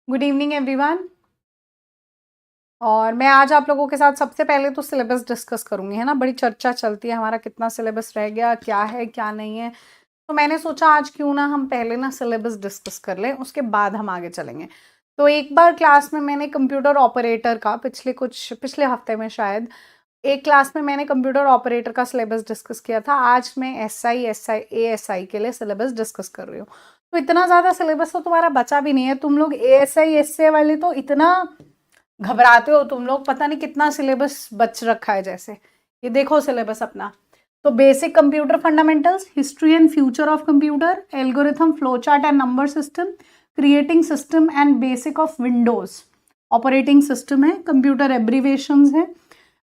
Good evening everyone. और मैं आज आप लोगों के साथ सबसे पहले तो सिलेबस डिस्कस करूंगी, है ना। बड़ी चर्चा चलती है हमारा कितना सिलेबस रह गया, क्या है क्या नहीं है। तो मैंने सोचा आज क्यों ना हम पहले ना सिलेबस डिस्कस कर लें, उसके बाद हम आगे चलेंगे। तो एक बार क्लास में मैंने कंप्यूटर ऑपरेटर का पिछले हफ्ते में शायद एक क्लास में मैंने कंप्यूटर ऑपरेटर का सिलेबस डिस्कस किया था। आज मैं एएसआई के लिए सिलेबस डिस्कस कर रही हूँ। तो इतना ज़्यादा सिलेबस तो तुम्हारा बचा भी नहीं है। तुम लोग एएसआई वाले तो इतना घबराते हो, तुम लोग पता नहीं कितना सिलेबस बच रखा है। जैसे ये देखो सिलेबस अपना। तो basic computer fundamentals, history and future of computer, algorithm, flow chart and number system, creating system and basic of Windows, operating system है, कंप्यूटर एब्रीवेशंस है,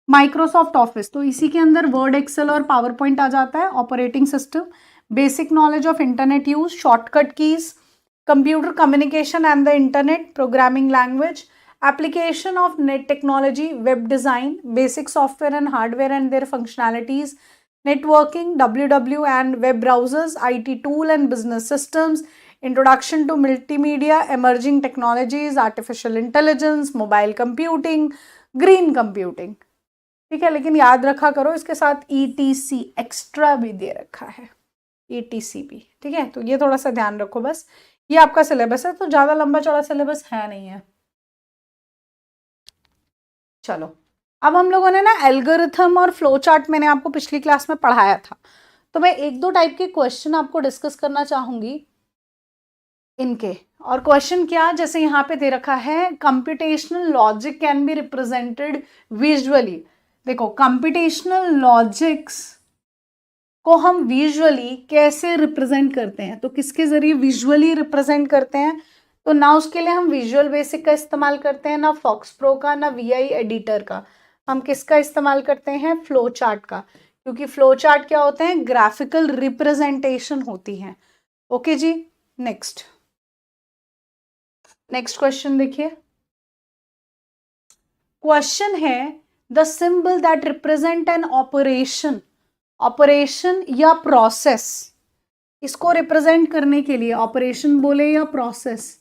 माइक्रोसॉफ्ट ऑफिस तो इसी के अंदर वर्ड, एक्सेल और पावर पॉइंट आ जाता है, operating system, basic knowledge of internet use, shortcut keys, computer communication and the internet, programming language, application of net technology, web design, basic software and hardware and their functionalities, networking, WW and web browsers, IT tool and business systems, introduction to multimedia, emerging technologies, artificial intelligence, mobile computing, green computing। ठीक है, लेकिन याद रखा करो इसके साथ ETC extra भी दे रखा है, ETC भी। ठीक है, तो ये थोड़ा सा ध्यान रखो बस। ये आपका सिलेबस है, तो ज़्यादा लंबा चौड़ा सिलेबस है नहीं है। चलो, अब हम लोगों ने ना एल्गोरिथम और फ्लो चार्ट मैंने आपको पिछली क्लास में पढ़ाया था। तो मैं एक दो टाइप के क्वेश्चन आपको डिस्कस करना चाहूंगी इनके। और क्वेश्चन क्या, जैसे यहाँ पे दे रखा है computational logic can be represented visually. देखो, कंप्यूटेशनल लॉजिक्स को हम विजुअली कैसे रिप्रेजेंट करते हैं, तो किसके जरिए विजुअली रिप्रेजेंट करते हैं। तो ना उसके लिए हम विजुअल बेसिक का इस्तेमाल करते हैं, ना फॉक्स प्रो का, ना VI एडिटर का। हम किसका इस्तेमाल करते हैं, फ्लो चार्ट का, क्योंकि फ्लो चार्ट क्या होते हैं, ग्राफिकल रिप्रेजेंटेशन होती हैं। ओके जी, नेक्स्ट क्वेश्चन देखिए। क्वेश्चन है the symbol that represent an operation या प्रोसेस, इसको रिप्रेजेंट करने के लिए, ऑपरेशन बोले या प्रोसेस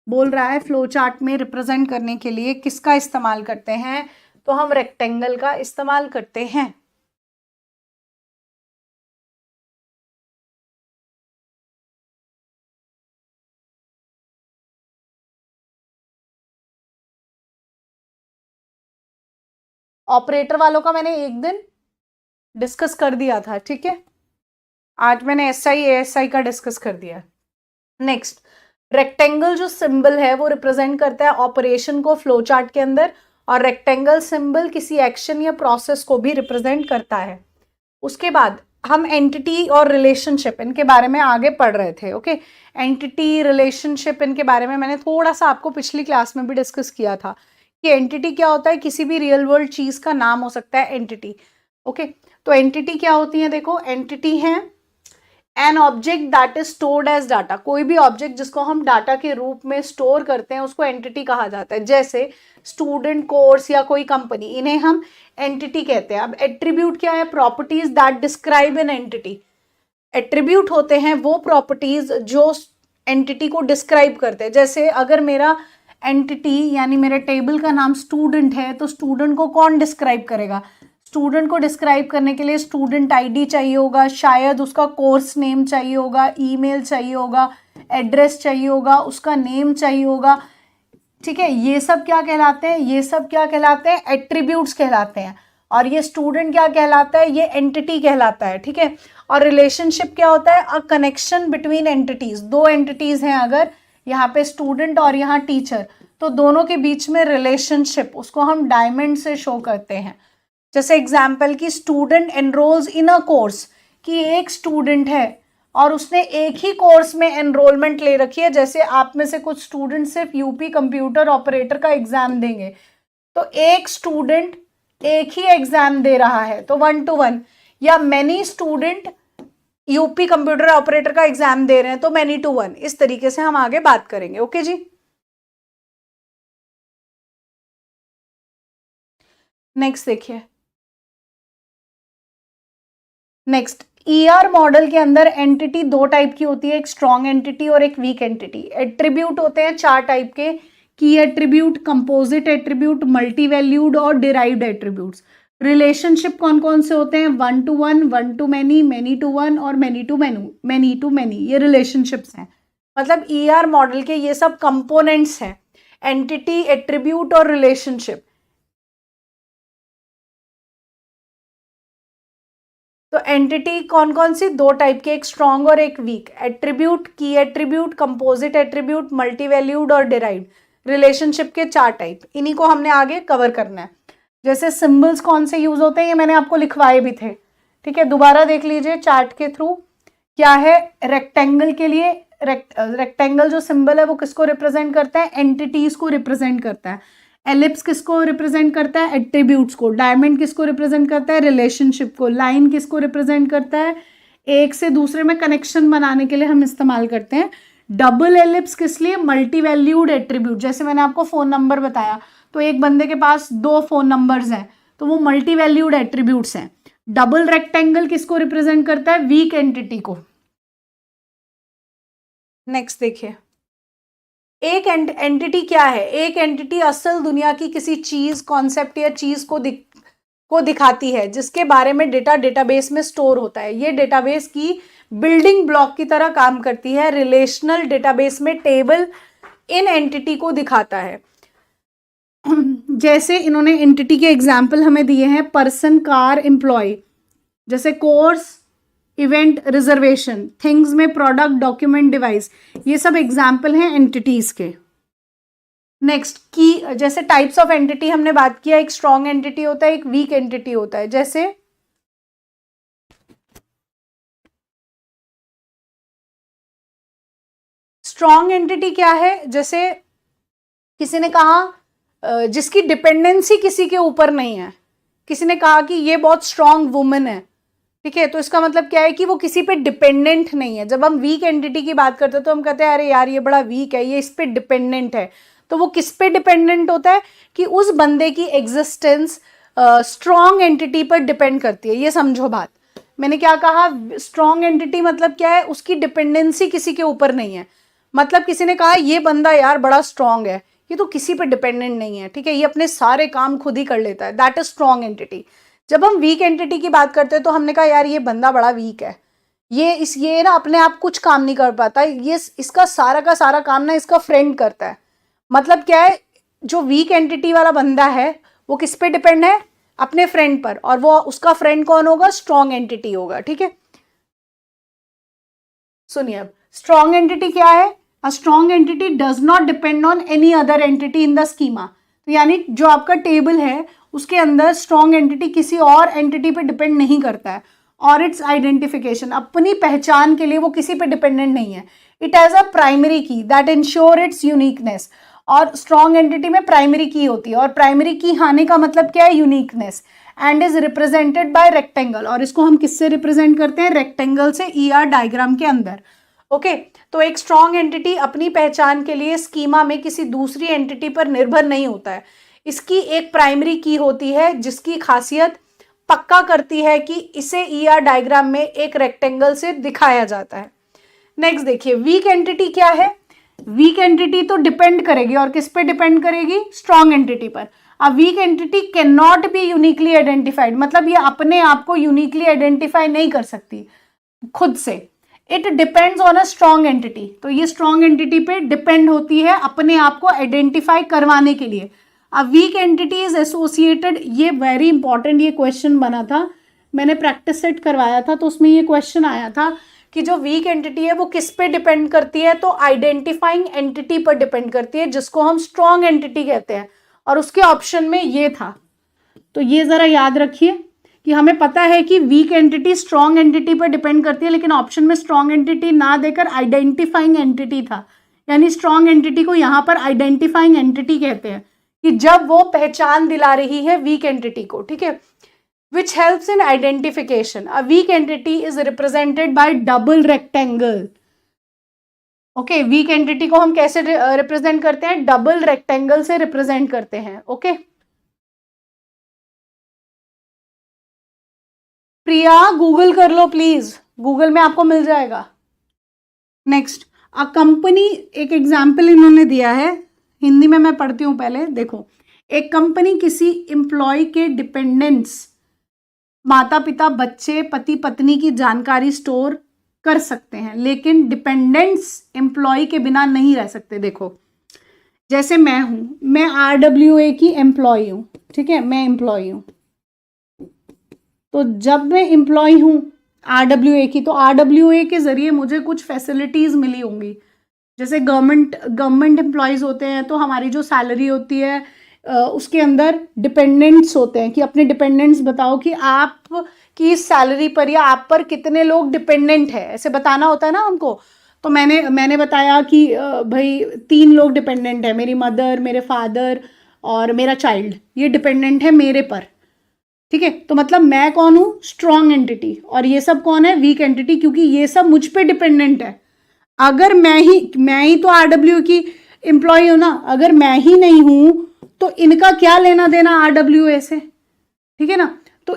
बोल रहा है, फ्लो चार्ट में रिप्रेजेंट करने के लिए किसका इस्तेमाल करते हैं, तो हम रेक्टेंगल का इस्तेमाल करते हैं। ऑपरेटर वालों का मैंने एक दिन डिस्कस कर दिया था, ठीक है। आज मैंने SI ASI का डिस्कस कर दिया। नेक्स्ट, रेक्टेंगल जो सिंबल है वो रिप्रेजेंट करता है ऑपरेशन को फ्लो चार्ट के अंदर, और रेक्टेंगल सिंबल किसी एक्शन या प्रोसेस को भी रिप्रेजेंट करता है। उसके बाद हम एंटिटी और रिलेशनशिप इनके बारे में आगे पढ़ रहे थे। ओके, एंटिटी रिलेशनशिप इनके बारे में मैंने थोड़ा सा आपको पिछली क्लास में भी डिस्कस किया था कि एंटिटी क्या होता है, किसी भी रियल वर्ल्ड चीज का नाम हो सकता है एंटिटी। ओके, तो एंटिटी क्या होती है, देखो एंटिटी है an object that is stored as data. कोई भी ऑब्जेक्ट जिसको हम डाटा के रूप में स्टोर करते हैं उसको एंटिटी कहा जाता है। जैसे स्टूडेंट, कोर्स या कोई कंपनी, इन्हें हम एंटिटी कहते हैं। अब एट्रीब्यूट क्या है, properties that describe an entity. Attribute होते हैं वो प्रॉपर्टीज जो एंटिटी को डिस्क्राइब करते हैं। जैसे अगर मेरा एंटिटी यानी मेरे टेबल का नाम स्टूडेंट है, तो स्टूडेंट को कौन डिस्क्राइब करेगा, स्टूडेंट को डिस्क्राइब करने के लिए स्टूडेंट आईडी चाहिए होगा, शायद उसका कोर्स नेम चाहिए होगा, ईमेल चाहिए होगा, एड्रेस चाहिए होगा, उसका नेम चाहिए होगा। ठीक है, ये सब क्या कहलाते हैं, ये सब क्या कहलाते हैं, एट्रीब्यूट्स कहलाते हैं। और ये स्टूडेंट क्या कहलाता है, ये एंटिटी कहलाता है। ठीक है, और रिलेशनशिप क्या होता है, अ कनेक्शन बिटवीन एंटिटीज। दो एंटिटीज हैं अगर, यहाँ पे स्टूडेंट और यहाँ टीचर, तो दोनों के बीच में रिलेशनशिप, उसको हम डायमंड से शो करते हैं। जैसे एग्जाम्पल की स्टूडेंट एनरोल्स इन अ कोर्स, कि एक स्टूडेंट है और उसने एक ही कोर्स में एनरोलमेंट ले रखी है। जैसे आप में से कुछ स्टूडेंट सिर्फ यूपी कंप्यूटर ऑपरेटर का एग्जाम देंगे, तो एक स्टूडेंट एक ही एग्जाम दे रहा है, तो 1 to 1, या many student UP computer operator का एग्जाम दे रहे हैं, तो मैनी टू 1। इस तरीके से हम आगे बात करेंगे। ओके जी, नेक्स्ट देखिए। नेक्स्ट, ER मॉडल के अंदर एंटिटी दो टाइप की होती है, एक स्ट्रॉन्ग एंटिटी और एक वीक एंटिटी। एट्रीब्यूट होते हैं 4 टाइप के, की attribute, composite attribute, multi valued और डिराइव्ड एट्रीब्यूट्स। रिलेशनशिप कौन कौन से होते हैं? 1 to 1, 1 to many to 1 और many to many, ये रिलेशनशिप्स हैं। मतलब ER मॉडल के ये सब कंपोनेंट्स हैं, एंटिटी, एट्रीब्यूट और रिलेशनशिप। तो एंटिटी कौन कौन सी? 2 टाइप के, एक स्ट्रॉन्ग और एक weak. Attribute, key attribute, composite attribute, multi valued और डिराइव्ड। रिलेशनशिप के 4 टाइप, इन्हीं को हमने आगे कवर करना है। जैसे सिंबल्स कौन से यूज होते हैं, ये मैंने आपको लिखवाए भी थे, ठीक है, दोबारा देख लीजिए चार्ट के थ्रू। क्या है? रेक्टेंगल के लिए रेक्टेंगल जो सिंबल है वो किसको रिप्रेजेंट करता है? एंटिटीज को रिप्रेजेंट करता है। एलिप्स किसको रिप्रेजेंट करता है? एट्रीब्यूट्स को। डायमंड किसको रिप्रेजेंट करता है? रिलेशनशिप को। लाइन किसको रिप्रेजेंट करता है? एक से दूसरे में कनेक्शन बनाने के लिए हम इस्तेमाल करते हैं। डबल एलिप्स किस लिए? Multi valued attribute. जैसे मैंने आपको फोन नंबर बताया, तो एक बंदे के पास 2 फोन नंबर्स हैं, तो वो मल्टी वैल्यूड एट्रीब्यूट्स हैं। डबल रेक्टेंगल किसको रिप्रेजेंट करता है? वीक एंटिटी को। नेक्स्ट देखिए, एक एंटिटी क्या है? एक एंटिटी असल दुनिया की किसी चीज, कॉन्सेप्ट या चीज को दिखाती है जिसके बारे में डेटा डेटाबेस में स्टोर होता है। ये डेटाबेस की बिल्डिंग ब्लॉक की तरह काम करती है। रिलेशनल डेटाबेस में टेबल इन एंटिटी को दिखाता है। जैसे इन्होंने एंटिटी के एग्जाम्पल हमें दिए हैं, पर्सन, कार, एम्प्लॉय। जैसे कोर्स, इवेंट, रिजर्वेशन। थिंग्स में प्रोडक्ट, डॉक्यूमेंट, डिवाइस। ये सब एग्जाम्पल हैं एंटिटीज के। नेक्स्ट की, जैसे टाइप्स ऑफ एंटिटी हमने बात किया, एक स्ट्रॉन्ग एंटिटी होता है, एक वीक एंटिटी होता है। जैसे स्ट्रॉन्ग एंटिटी क्या है? जैसे किसी ने कहा जिसकी डिपेंडेंसी किसी के ऊपर नहीं है, किसी ने कहा कि ये बहुत स्ट्रॉन्ग वुमेन है, ठीक है, तो इसका मतलब क्या है कि वो किसी पे डिपेंडेंट नहीं है। जब हम वीक एंटिटी की बात करते हैं तो हम कहते हैं अरे यार ये बड़ा वीक है, ये इस पे डिपेंडेंट है। तो वो किस पे डिपेंडेंट होता है? कि उस बंदे की एग्जिस्टेंस स्ट्रॉन्ग एंटिटी पर डिपेंड करती है। ये समझो बात, मैंने क्या कहा? स्ट्रॉन्ग एंटिटी मतलब क्या है? उसकी डिपेंडेंसी किसी के ऊपर नहीं है। मतलब किसी ने कहा ये बंदा यार बड़ा स्ट्रॉन्ग है, ये तो किसी पे डिपेंडेंट नहीं है, ठीक है, ये अपने सारे काम खुद ही कर लेता है, दैट इज स्ट्रॉन्ग एंटिटी। जब हम वीक एंटिटी की बात करते हैं तो हमने कहा यार ये बंदा बड़ा वीक है, ये ना अपने आप कुछ काम नहीं कर पाता, ये इसका सारा का सारा काम ना इसका फ्रेंड करता है। मतलब क्या है? जो वीक एंटिटी वाला बंदा है वो किस पे डिपेंड है? अपने फ्रेंड पर, और वो उसका फ्रेंड कौन होगा? स्ट्रॉन्ग एंटिटी होगा, ठीक है। सुनिए अब, स्ट्रॉन्ग एंटिटी क्या है? A strong entity does not depend on any other entity in the schema. तो यानी जो आपका टेबल है उसके अंदर स्ट्रॉन्ग एंटिटी किसी और एंटिटी पे डिपेंड नहीं करता है। और इट्स आइडेंटिफिकेशन, अपनी पहचान के लिए वो किसी पे डिपेंडेंट नहीं है। इट हैज अ प्राइमरी की दैट इंश्योर इट्स यूनिकनेस। और स्ट्रॉन्ग एंटिटी में प्राइमरी की होती है, और प्राइमरी की आने का मतलब क्या है? Uniqueness. And is represented by rectangle, और इसको हम किससे रिप्रेजेंट करते हैं? रेक्टेंगल से, ER डायग्राम के अंदर। ओके तो एक स्ट्रॉन्ग एंटिटी अपनी पहचान के लिए स्कीमा में किसी दूसरी एंटिटी पर निर्भर नहीं होता है। इसकी एक प्राइमरी की होती है जिसकी खासियत पक्का करती है कि इसे ER डायग्राम में एक रेक्टेंगल से दिखाया जाता है। नेक्स्ट देखिए, वीक एंटिटी क्या है? वीक एंटिटी तो डिपेंड करेगी, और किस पे डिपेंड करेगी? स्ट्रॉन्ग एंटिटी पर। A weak entity can not be uniquely identified, मतलब ये अपने आप को यूनिकली आइडेंटिफाई नहीं कर सकती खुद से। It depends on a strong entity, तो ये स्ट्रॉन्ग एंटिटी पे डिपेंड होती है अपने आप को आइडेंटिफाई करवाने के लिए। A weak entity is associated, ये वेरी इंपॉर्टेंट, ये क्वेश्चन बना था, मैंने प्रैक्टिस सेट करवाया था तो उसमें ये क्वेश्चन आया था कि जो वीक एंटिटी है वो किस पे डिपेंड करती है? तो आइडेंटिफाइंग एंटिटी पर डिपेंड करती है जिसको हम स्ट्रॉन्ग एंटिटी कहते हैं, और उसके ऑप्शन में ये था। तो ये जरा याद रखिए कि हमें पता है कि वीक एंटिटी स्ट्रॉन्ग एंटिटी पर डिपेंड करती है, लेकिन ऑप्शन में स्ट्रॉन्ग एंटिटी ना देकर आइडेंटिफाइंग एंटिटी था। यानी स्ट्रॉन्ग एंटिटी को यहाँ पर आइडेंटिफाइंग एंटिटी कहते हैं, कि जब वो पहचान दिला रही है वीक एंटिटी को, ठीक है। Which helps in identification, a weak entity is represented by double rectangle. Okay, weak entity को हम कैसे रिप्रेजेंट करते हैं? डबल रेक्टेंगल से रिप्रेजेंट करते हैं। ओके प्रिया, गूगल कर लो प्लीज, गूगल में आपको मिल जाएगा। नेक्स्ट, अ कंपनी, एक एग्जाम्पल इन्होंने दिया है, हिंदी में मैं पढ़ती हूँ पहले, देखो। एक कंपनी किसी एम्प्लॉय के डिपेंडेंट्स, माता पिता, बच्चे, पति पत्नी की जानकारी स्टोर कर सकते हैं, लेकिन डिपेंडेंट्स एम्प्लॉय के बिना नहीं रह सकते। देखो जैसे मैं हूं, मैं RWA की एम्प्लॉय हूं, ठीक है, मैं एम्प्लॉय हूं। तो जब मैं एम्प्लॉय हूं RWA की, तो RWA के जरिए मुझे कुछ फैसिलिटीज मिली होंगी। जैसे गवर्नमेंट एम्प्लॉयज होते हैं तो हमारी जो सैलरी होती है उसके अंदर डिपेंडेंट्स होते हैं कि अपने डिपेंडेंट्स बताओ कि आप की सैलरी पर या आप पर कितने लोग डिपेंडेंट है, ऐसे बताना होता है ना हमको। तो मैंने बताया कि भाई 3 लोग डिपेंडेंट है, मेरी मदर, मेरे फादर और मेरा चाइल्ड, ये डिपेंडेंट है मेरे पर, ठीक है। तो मतलब मैं कौन हूँ? Strong entity. और ये सब कौन है? वीक एंटिटी, क्योंकि ये सब मुझ पे डिपेंडेंट है। अगर मैं ही तो RWA की एम्प्लॉय हूं ना, अगर मैं ही नहीं हूं तो इनका क्या लेना देना RWA से, ठीक है ना। तो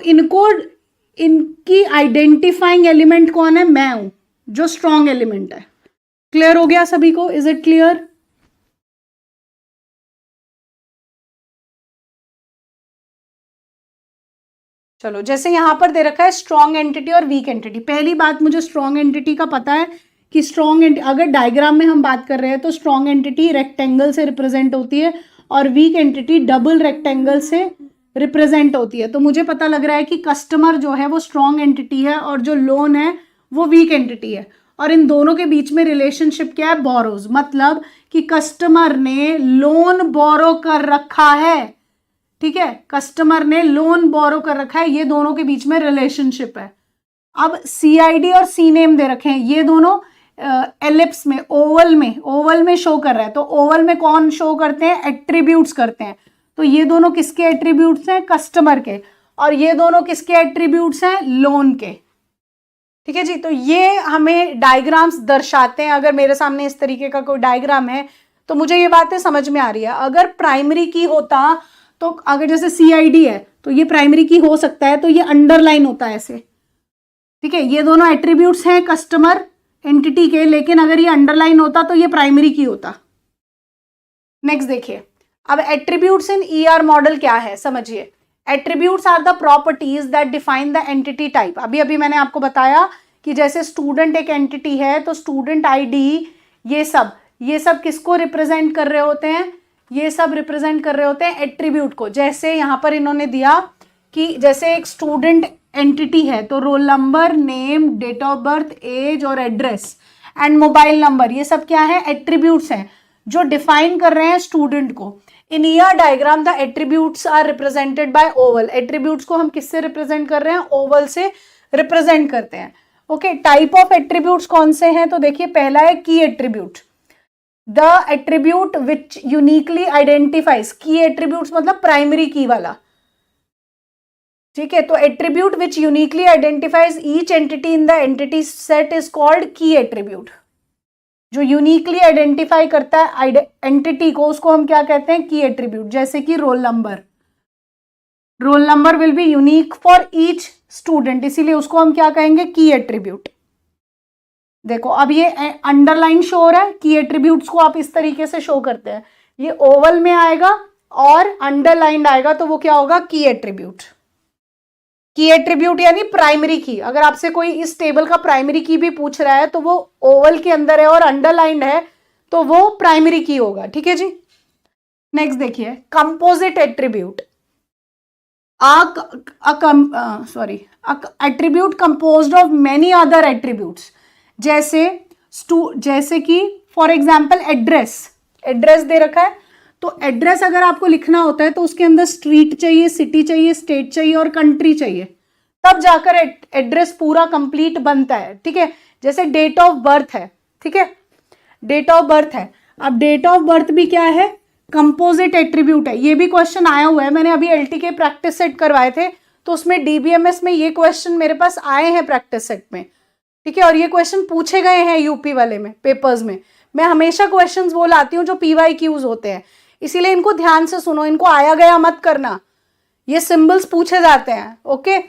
इनकी आइडेंटिफाइंग एलिमेंट कौन है? मैं हूं, जो स्ट्रॉन्ग एलिमेंट है। क्लियर हो गया सभी को? Is it clear? चलो, जैसे यहां पर दे रखा है स्ट्रॉन्ग एंटिटी और वीक एंटिटी। पहली बात, मुझे स्ट्रॉन्ग एंटिटी का पता है कि अगर डायग्राम में हम बात कर रहे हैं तो स्ट्रॉन्ग एंटिटी रेक्टेंगल से रिप्रेजेंट होती है और वीक एंटिटी डबल रेक्टेंगल से रिप्रेजेंट होती है। तो मुझे पता लग रहा है कि कस्टमर जो है वो स्ट्रॉन्ग एंटिटी है और जो लोन है वो वीक एंटिटी है। और इन दोनों के बीच में रिलेशनशिप क्या है? बोरोज, मतलब कि कस्टमर ने लोन बोरो कर रखा है, ठीक है, कस्टमर ने लोन बोरो कर रखा है, ये दोनों के बीच में रिलेशनशिप है। अब CID और सी नेम दे रखे हैं, ये दोनों एलिप्स में, ओवल में शो कर रहा है। तो ओवल में कौन शो करते हैं? एट्रीब्यूट्स करते हैं। तो ये दोनों किसके एट्रीब्यूट्स हैं? कस्टमर के। और ये दोनों किसके एट्रीब्यूट्स हैं? लोन के, ठीक है जी। तो ये हमें डायग्राम्स दर्शाते हैं। अगर मेरे सामने इस तरीके का कोई डायग्राम है तो मुझे ये बातें समझ में आ रही है। अगर प्राइमरी की होता, तो अगर जैसे CID है तो ये प्राइमरी की हो सकता है, तो ये अंडरलाइन होता है ऐसे, ठीक है। ये दोनों एट्रीब्यूट्स हैं कस्टमर एंटिटी के, लेकिन अगर ये अंडरलाइन होता तो ये प्राइमरी की होता। नेक्स्ट देखिए, अब एट्रीब्यूट्स इन ER मॉडल क्या है, समझिए। Attributes are the properties that define the entity type. अभी अभी मैंने आपको बताया कि जैसे स्टूडेंट एक एंटिटी है तो स्टूडेंट ID, ये सब किसको रिप्रेजेंट कर रहे होते हैं? ये सब रिप्रेजेंट कर रहे होते हैं एट्रीब्यूट को। जैसे यहां पर इन्होंने दिया कि जैसे एक स्टूडेंट एंटिटी है तो roll number, name, date of birth, age और एड्रेस एंड मोबाइल नंबर, ये सब क्या है? एट्रीब्यूट्स हैं जो डिफाइन कर रहे हैं स्टूडेंट को। In ER diagram the attributes are represented by oval. Attributes को हम किससे रिप्रेजेंट कर रहे हैं? ओवल से रिप्रेजेंट करते हैं। ओके, टाइप ऑफ एट्रीब्यूट्स कौन से हैं? तो देखिए, पहला है की attribute, the attribute which uniquely identifies. की एट्रीब्यूट्स मतलब प्राइमरी की वाला, ठीक है। तो attribute which uniquely identifies each entity in the entity set is called की एट्रीब्यूट। जो यूनिकली आइडेंटिफाई करता है एंटिटी को, उसको हम क्या कहते हैं? की एट्रीब्यूट। जैसे कि roll number will be unique for each student, इसीलिए उसको हम क्या कहेंगे? की एट्रीब्यूट। देखो, अब ये अंडरलाइन शो हो रहा है। की एट्रीब्यूट्स को आप इस तरीके से शो करते हैं, ये ओवल में आएगा और अंडरलाइन आएगा, तो वो क्या होगा? की एट्रीब्यूट। की एट्रीब्यूट यानी प्राइमरी की। अगर आपसे कोई इस टेबल का प्राइमरी की भी पूछ रहा है तो वो ओवल के अंदर है और अंडरलाइंड है, तो वो प्राइमरी की होगा, ठीक है जी। नेक्स्ट देखिए, composite attribute. Attribute composed of many other attributes. जैसे कि फॉर एग्जाम्पल एड्रेस दे रखा है, तो एड्रेस अगर आपको लिखना होता है तो उसके अंदर स्ट्रीट चाहिए, सिटी चाहिए, स्टेट चाहिए और कंट्री चाहिए, तब जाकर एड्रेस पूरा कंप्लीट बनता है, ठीक है। जैसे डेट ऑफ बर्थ है, ठीक है, डेट ऑफ बर्थ है। अब डेट ऑफ बर्थ भी क्या है? कंपोजिट एट्रीब्यूट है। ये भी क्वेश्चन आया हुआ है, मैंने अभी LTK प्रैक्टिस सेट करवाए थे तो उसमें DBMS में ये क्वेश्चन मेरे पास आए हैं प्रैक्टिस सेट में, ठीक है। और ये क्वेश्चन पूछे गए हैं यूपी वाले में पेपर्स में। मैं हमेशा क्वेश्चंस वो लाती हूँ जो PYQs होते हैं, इसीलिए इनको ध्यान से सुनो, इनको आया गया मत करना, ये सिंबल्स पूछे जाते हैं। ओके,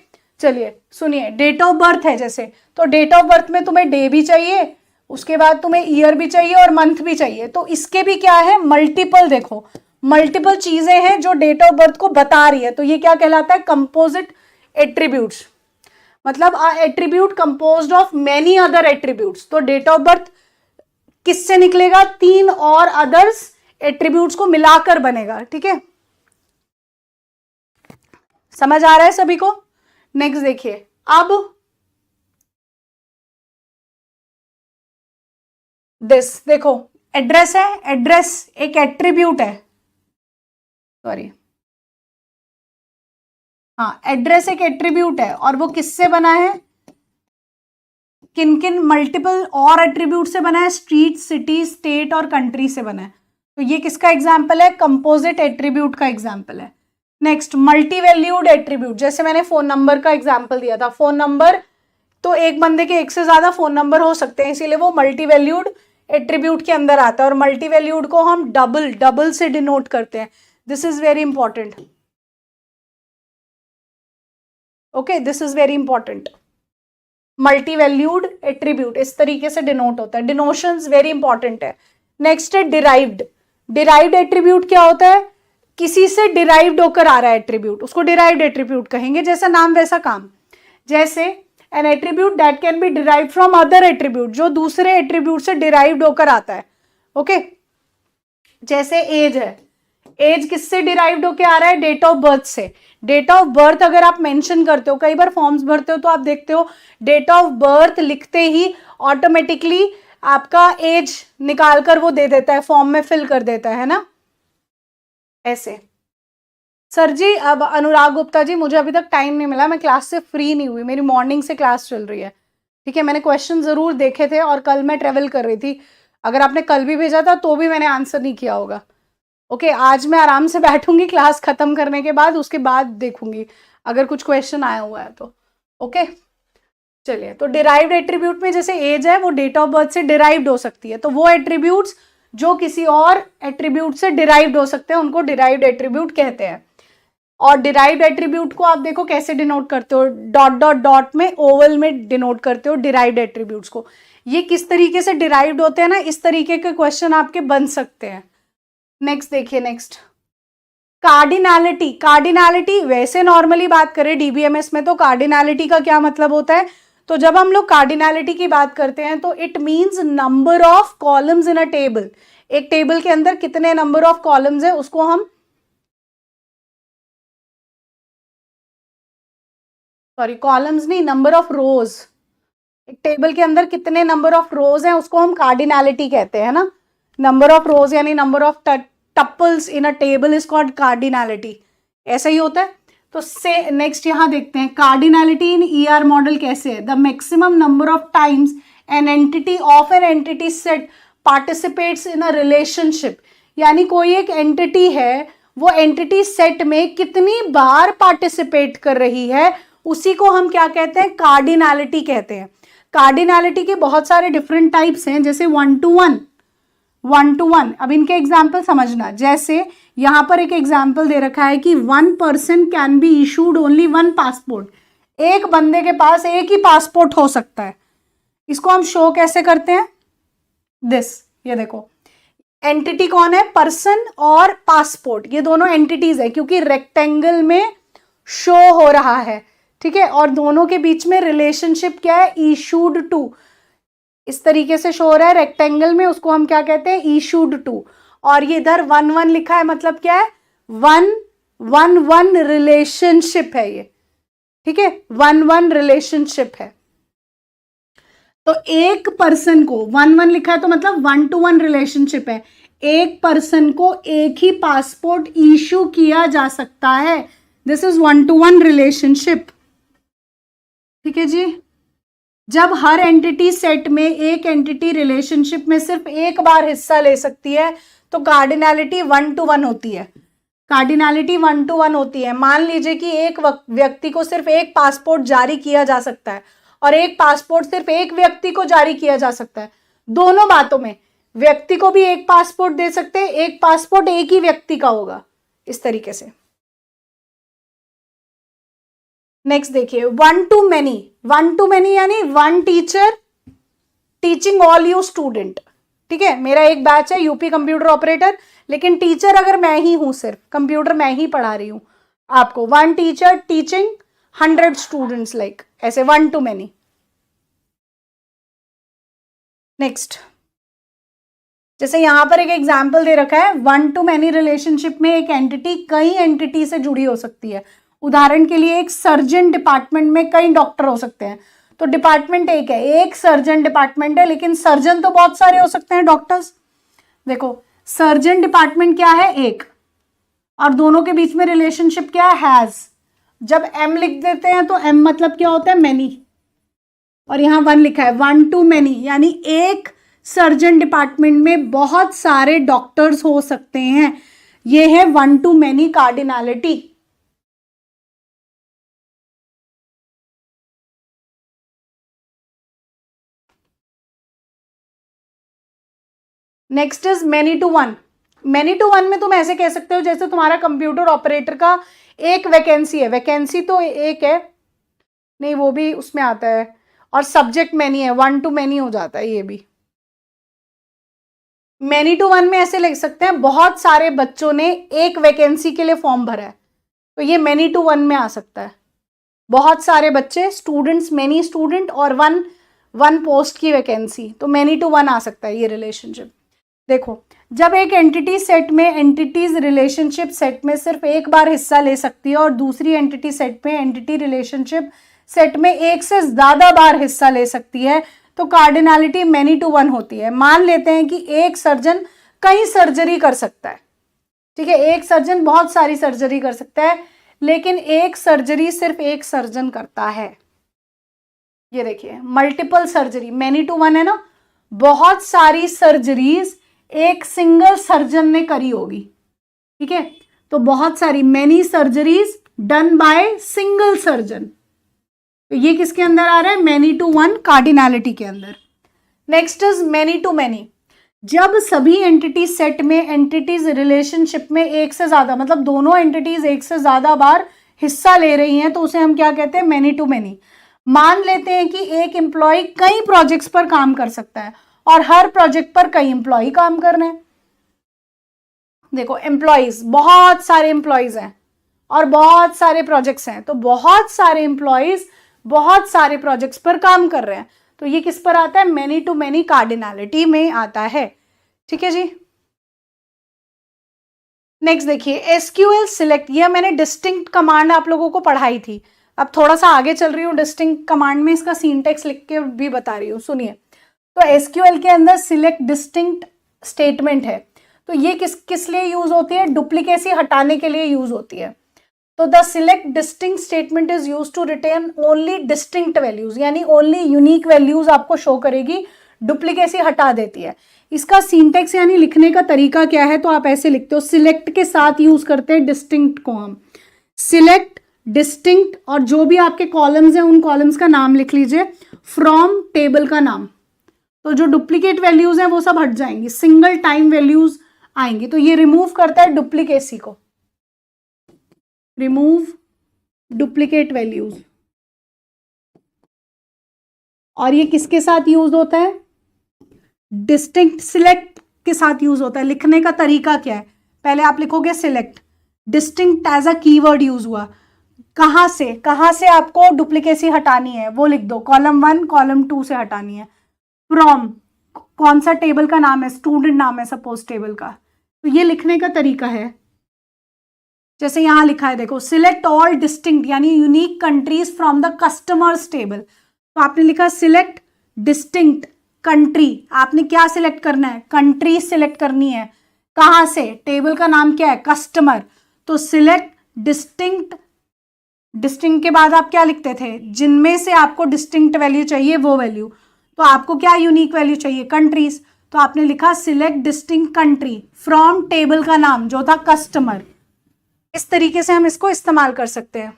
चलिए सुनिए। डेट ऑफ बर्थ है जैसे, तो डेट ऑफ बर्थ में तुम्हें डे भी चाहिए, उसके बाद तुम्हें ईयर भी चाहिए और मंथ भी चाहिए, तो इसके भी क्या है, मल्टीपल, देखो मल्टीपल चीजें हैं जो डेट ऑफ बर्थ को बता रही है, तो ये क्या कहलाता है, कंपोजिट एट्रीब्यूट्स, मतलब a attribute composed of many other attributes. तो डेट ऑफ बर्थ किससे निकलेगा, 3 और अदर्स एट्रीब्यूट्स को मिलाकर बनेगा, ठीक है, समझ आ रहा है सभी को। नेक्स्ट देखिए, अब दिस देखो, एड्रेस है, एड्रेस एक एट्रीब्यूट है, सॉरी हाँ, एड्रेस एक एट्रीब्यूट है और वो किससे बना है, किन किन मल्टीपल और एट्रीब्यूट से बना है, स्ट्रीट, सिटी, स्टेट और कंट्री से बना है। तो ये किसका एग्जाम्पल है, कंपोजिट एट्रीब्यूट का एग्जाम्पल है। नेक्स्ट, मल्टी वैल्यूड एट्रीब्यूट, जैसे मैंने फोन नंबर का एग्जाम्पल दिया था, फोन नंबर तो एक बंदे के एक से ज्यादा फोन नंबर हो सकते हैं, इसीलिए वो मल्टी वैल्यूड एट्रीब्यूट के अंदर आता है, और मल्टी वैल्यूड को हम डबल से डिनोट करते हैं। This is very important, okay, this is very important. Multi valued attribute इस तरीके से डिनोट होता है, डिनोशंस वेरी इंपॉर्टेंट है। नेक्स्ट है डिराइव्ड, डिराइव्ड एट्रीब्यूट क्या होता है, किसी से डिराइव्ड होकर आ रहा है एट्रीब्यूट, उसको डिराइव्ड एट्रीब्यूट कहेंगे, जैसा नाम वैसा काम। जैसे N attribute that can be derived from other attribute, जो दूसरे एट्रीब्यूट से डिराइव्ड होकर आता है, ओके। जैसे एज है, एज किससे डिराइव्ड होकर आ रहा है, डेट ऑफ बर्थ से। डेट ऑफ बर्थ अगर आप मेंशन करते हो, कई बार फॉर्म्स भरते हो तो आप देखते हो डेट ऑफ बर्थ लिखते ही ऑटोमेटिकली आपका एज निकालकर वो दे देता है, फॉर्म में फिल कर देता है ना, ऐसे। सर जी, अब अनुराग गुप्ता जी, मुझे अभी तक टाइम नहीं मिला, मैं क्लास से फ्री नहीं हुई, मेरी मॉर्निंग से क्लास चल रही है, ठीक है। मैंने क्वेश्चन जरूर देखे थे और कल मैं ट्रेवल कर रही थी, अगर आपने कल भी भेजा था तो भी मैंने आंसर नहीं किया होगा, ओके। आज मैं आराम से बैठूंगी क्लास खत्म करने के बाद, उसके बाद देखूंगी अगर कुछ क्वेश्चन आया हुआ है तो, ओके। चलिए, तो डिराइव्ड एट्रीब्यूट में जैसे एज है वो डेट ऑफ बर्थ से डिराइव्ड हो सकती है, तो वो एट्रीब्यूट्स जो किसी और एट्रीब्यूट से डिराइव्ड हो सकते हैं उनको डिराइव्ड एट्रीब्यूट कहते हैं। और डिराइव्ड एट्रीब्यूट को आप देखो कैसे डिनोट करते हो, डॉट डॉट डॉट में, ओवल में डिनोट करते हो डिराइव्ड एट्रीब्यूट्स को। ये किस तरीके से डिराइव्ड होते हैं ना, इस तरीके के क्वेश्चन आपके बन सकते हैं। नेक्स्ट देखिए, नेक्स्ट कार्डिनैलिटी। कार्डिनैलिटी वैसे नॉर्मली बात करें डीबीएमएस में तो कार्डिनैलिटी का क्या मतलब होता है, तो जब हम लोग कार्डिनैलिटी की बात करते हैं तो it means number of columns in a table. एक टेबल के अंदर कितने नंबर ऑफ कॉलम्स है उसको हम, सॉरी कॉलम्स नहीं, नंबर ऑफ रोज, एक टेबल के अंदर कितने नंबर ऑफ रोज हैं उसको हम कार्डिनैलिटी कहते हैं ना। नंबर ऑफ रोज यानी number of tuples in a table is called cardinality, ऐसा ही होता है। तो से नेक्स्ट यहां देखते हैं कार्डिनैलिटी इन ईआर मॉडल कैसे है, the maximum number of times an entity of an entity set participates in a relationship, यानी कोई एक एंटिटी है वो एंटिटी सेट में कितनी बार पार्टिसिपेट कर रही है, उसी को हम क्या कहते हैं, कार्डिनैलिटी कहते हैं। कार्डिनैलिटी के बहुत सारे डिफरेंट टाइप्स हैं, जैसे 1 to 1, 1 to 1। अब इनके एग्जाम्पल समझना, जैसे यहां पर एक एग्जाम्पल दे रखा है कि 1 person can be issued only 1 passport, एक बंदे के पास एक ही पासपोर्ट हो सकता है। इसको हम शो कैसे करते हैं, दिस, ये देखो एंटिटी कौन है, पर्सन और पासपोर्ट, ये दोनों एंटिटीज है क्योंकि रेक्टेंगल में शो हो रहा है, ठीक है। और दोनों के बीच में रिलेशनशिप क्या है, इशूड टू, इस तरीके से शो हो रहा है रेक्टेंगल में, उसको हम क्या कहते हैं, इशूड टू। और ये इधर 1 1 लिखा है, मतलब क्या है, 1 1 1 रिलेशनशिप है ये, ठीक है, 1 1 रिलेशनशिप है। तो एक पर्सन को 1 1 लिखा है तो मतलब 1 to 1 रिलेशनशिप है, एक पर्सन को एक ही पासपोर्ट इशू किया जा सकता है, दिस इज 1 to 1 रिलेशनशिप, ठीक है जी। जब हर एंटिटी सेट में एक एंटिटी रिलेशनशिप में सिर्फ एक बार हिस्सा ले सकती है तो कार्डिनैलिटी 1 to 1 होती है, कार्डिनैलिटी 1 to 1 होती है। मान लीजिए कि एक व्यक्ति को सिर्फ एक पासपोर्ट जारी किया जा सकता है और एक पासपोर्ट सिर्फ एक व्यक्ति को जारी किया जा सकता है, दोनों बातों में व्यक्ति को भी एक पासपोर्ट दे सकते हैं, एक पासपोर्ट एक ही व्यक्ति का होगा, इस तरीके से। नेक्स्ट देखिए 1 to many, 1 to many यानी 1 teacher teaching all you student, ठीक है, मेरा एक बैच है यूपी कंप्यूटर ऑपरेटर, लेकिन टीचर अगर मैं ही हूं, सिर्फ कंप्यूटर मैं ही पढ़ा रही हूं आपको, 1 टीचर टीचिंग 100 स्टूडेंट्स, लाइक ऐसे 1 to many। नेक्स्ट, जैसे यहां पर एक एग्जाम्पल दे रखा है, 1 to many रिलेशनशिप में एक एंटिटी कई एंटिटी से जुड़ी हो सकती है। उदाहरण के लिए एक सर्जन डिपार्टमेंट में कई डॉक्टर हो सकते हैं, तो डिपार्टमेंट एक है, एक सर्जन डिपार्टमेंट है, लेकिन सर्जन तो बहुत सारे हो सकते हैं डॉक्टर्स। देखो सर्जन डिपार्टमेंट क्या है, एक, और दोनों के बीच में रिलेशनशिप क्या है, हैज। जब एम लिख देते हैं तो एम मतलब क्या होता है, मैनी, और यहां 1 लिखा है, 1 to many, यानी एक सर्जन डिपार्टमेंट में बहुत सारे डॉक्टर्स हो सकते हैं। ये है 1 to many cardinality. Next is many to one. Many to one में तुम ऐसे कह सकते हो जैसे तुम्हारा कंप्यूटर ऑपरेटर का एक वैकेंसी है, वैकेंसी तो एक है, नहीं वो भी उसमें आता है, और सब्जेक्ट मैनी है, 1 to many हो जाता है ये भी। मैनी टू वन में ऐसे लिख सकते हैं बहुत सारे बच्चों ने एक वैकेंसी के लिए फॉर्म भरा है, तो ये मैनी टू वन में आ सकता है। बहुत सारे बच्चे, स्टूडेंट्स, मैनी स्टूडेंट, और वन पोस्ट की वैकेंसी, तो मैनी टू वन आ सकता है ये रिलेशनशिप। देखो जब एक एंटिटी सेट में, एंटिटीज रिलेशनशिप सेट में सिर्फ एक बार हिस्सा ले सकती है और दूसरी एंटिटी सेट में, एंटिटी रिलेशनशिप सेट में एक से ज्यादा बार हिस्सा ले सकती है, तो कार्डिनैलिटी मैनी टू वन होती है। मान लेते हैं कि एक सर्जन कई सर्जरी कर सकता है, ठीक है, एक सर्जन बहुत सारी सर्जरी कर सकता है, लेकिन एक सर्जरी सिर्फ एक सर्जन करता है। ये देखिए multiple surgery, many to one है ना, बहुत सारी सर्जरीज एक सिंगल सर्जन ने करी होगी, ठीक है, तो बहुत सारी, many surgeries done by single surgeon, तो ये किसके अंदर आ रहा है, मैनी टू वन कार्डिनैलिटी के अंदर। Next is many to many. जब सभी एंटिटी सेट में, एंटिटीज रिलेशनशिप में एक से ज्यादा, मतलब दोनों एंटिटीज एक से ज्यादा बार हिस्सा ले रही हैं, तो उसे हम क्या कहते हैं, मैनी टू मैनी। मान लेते हैं कि एक एम्प्लॉय कई प्रोजेक्ट्स पर काम कर सकता है और हर प्रोजेक्ट पर कई एम्प्लॉय काम कर रहे हैं। देखो एम्प्लॉयज, बहुत सारे एम्प्लॉयज हैं और बहुत सारे प्रोजेक्ट्स हैं, तो बहुत सारे एम्प्लॉयज बहुत सारे प्रोजेक्ट्स पर काम कर रहे हैं, तो ये किस पर आता है, मैनी टू मैनी कार्डिनैलिटी में आता है, ठीक है जी। नेक्स्ट देखिए एसक्यूएल सिलेक्ट, ये मैंने डिस्टिंक्ट कमांड आप लोगों को पढ़ाई थी, अब थोड़ा सा आगे चल रही हूँ, डिस्टिंक्ट कमांड में इसका सिंटैक्स लिख के भी बता रही हूँ, सुनिए। तो एसक्यूएल के अंदर सिलेक्ट डिस्टिंक्ट स्टेटमेंट है, तो ये किस लिए यूज होती है, डुप्लीकेसी हटाने के लिए यूज होती है। तो the select distinct statement is use to retain only distinct values, यानी ओनली यूनिक वैल्यूज आपको शो करेगी, डुप्लीकेसी हटा देती है। इसका सिंटैक्स यानी लिखने का तरीका क्या है, तो आप ऐसे लिखते हो, सिलेक्ट के साथ यूज करते हैं डिस्टिंक्ट को हम, सिलेक्ट डिस्टिंक्ट, और जो भी आपके कॉलम्स हैं उन कॉलम्स का नाम लिख लीजिए, फ्रॉम टेबल का नाम, तो जो डुप्लीकेट वैल्यूज हैं वो सब हट जाएंगी, सिंगल टाइम वैल्यूज आएंगी, तो ये रिमूव करता है डुप्लीकेसी को, रिमूव डुप्लीकेट वैल्यूज। और ये किसके साथ यूज होता है, डिस्टिंक्ट सिलेक्ट के साथ यूज होता है। लिखने का तरीका क्या है, पहले आप लिखोगे select, distinct as a keyword use हुआ, कहां से आपको डुप्लीकेसी हटानी है वो लिख दो, कॉलम 1 कॉलम 2 से हटानी है। फ्रॉम, कौन सा टेबल का नाम है, स्टूडेंट नाम है सपोज टेबल का, तो ये लिखने का तरीका है। जैसे यहां लिखा है देखो, सिलेक्ट ऑल डिस्टिंक्ट यानी unique countries from the customers table, तो आपने लिखा सिलेक्ट डिस्टिंक्ट कंट्री, आपने क्या सिलेक्ट करना है, कंट्री सिलेक्ट करनी है, कहां से, टेबल का नाम क्या है, कस्टमर, तो सिलेक्ट डिस्टिंक्ट, डिस्टिंक्ट के बाद आप क्या लिखते थे, जिनमें से आपको डिस्टिंक्ट वैल्यू चाहिए वो वैल्यू, तो आपको क्या यूनिक वैल्यू चाहिए, कंट्रीज, तो आपने लिखा select distinct country from table का नाम जो था कस्टमर। इस तरीके से हम इसको इस्तेमाल कर सकते हैं।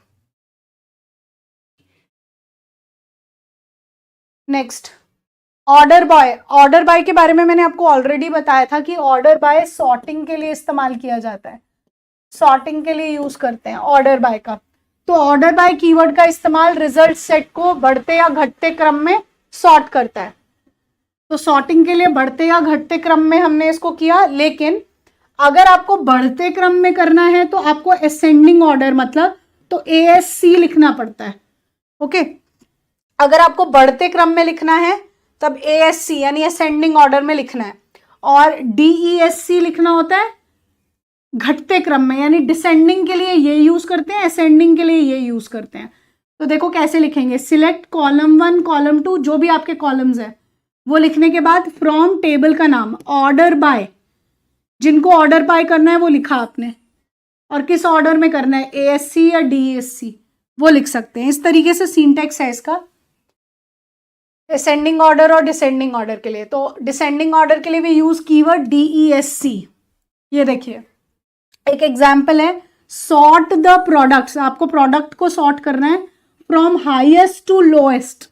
Next order by, order by के बारे में मैंने आपको ऑलरेडी बताया था कि ऑर्डर बाय सॉर्टिंग के लिए इस्तेमाल किया जाता है, सॉर्टिंग के लिए यूज करते हैं ऑर्डर बाय का। तो ऑर्डर बाय कीवर्ड का इस्तेमाल रिजल्ट सेट को बढ़ते या घटते क्रम में सॉर्ट करता है। तो सॉर्टिंग के लिए बढ़ते या घटते क्रम में हमने इसको किया, लेकिन अगर आपको बढ़ते क्रम में करना है तो आपको असेंडिंग ऑर्डर मतलब तो ASC लिखना पड़ता है। ओके, अगर आपको बढ़ते क्रम में लिखना है तब ASC यानी असेंडिंग ऑर्डर में लिखना है, और DESC लिखना होता है घटते क्रम में, यानी डिसेंडिंग के लिए ये यूज करते हैं, असेंडिंग के लिए ये यूज करते हैं। तो देखो कैसे लिखेंगे, सिलेक्ट कॉलम 1 कॉलम 2 जो भी आपके कॉलम्स है वो लिखने के बाद फ्रॉम टेबल का नाम, ऑर्डर बाय, जिनको ऑर्डर बाय करना है वो लिखा आपने, और किस ऑर्डर में करना है ASC या DESC वो लिख सकते हैं। इस तरीके से सिंटैक्स है इसका असेंडिंग ऑर्डर और डिसेंडिंग ऑर्डर के लिए। तो डिसेंडिंग ऑर्डर के लिए भी यूज कीवर्ड DESC। ये देखिए एक एग्जाम्पल है, सॉर्ट द प्रोडक्ट्स, आपको प्रोडक्ट को सॉर्ट करना है from highest to lowest,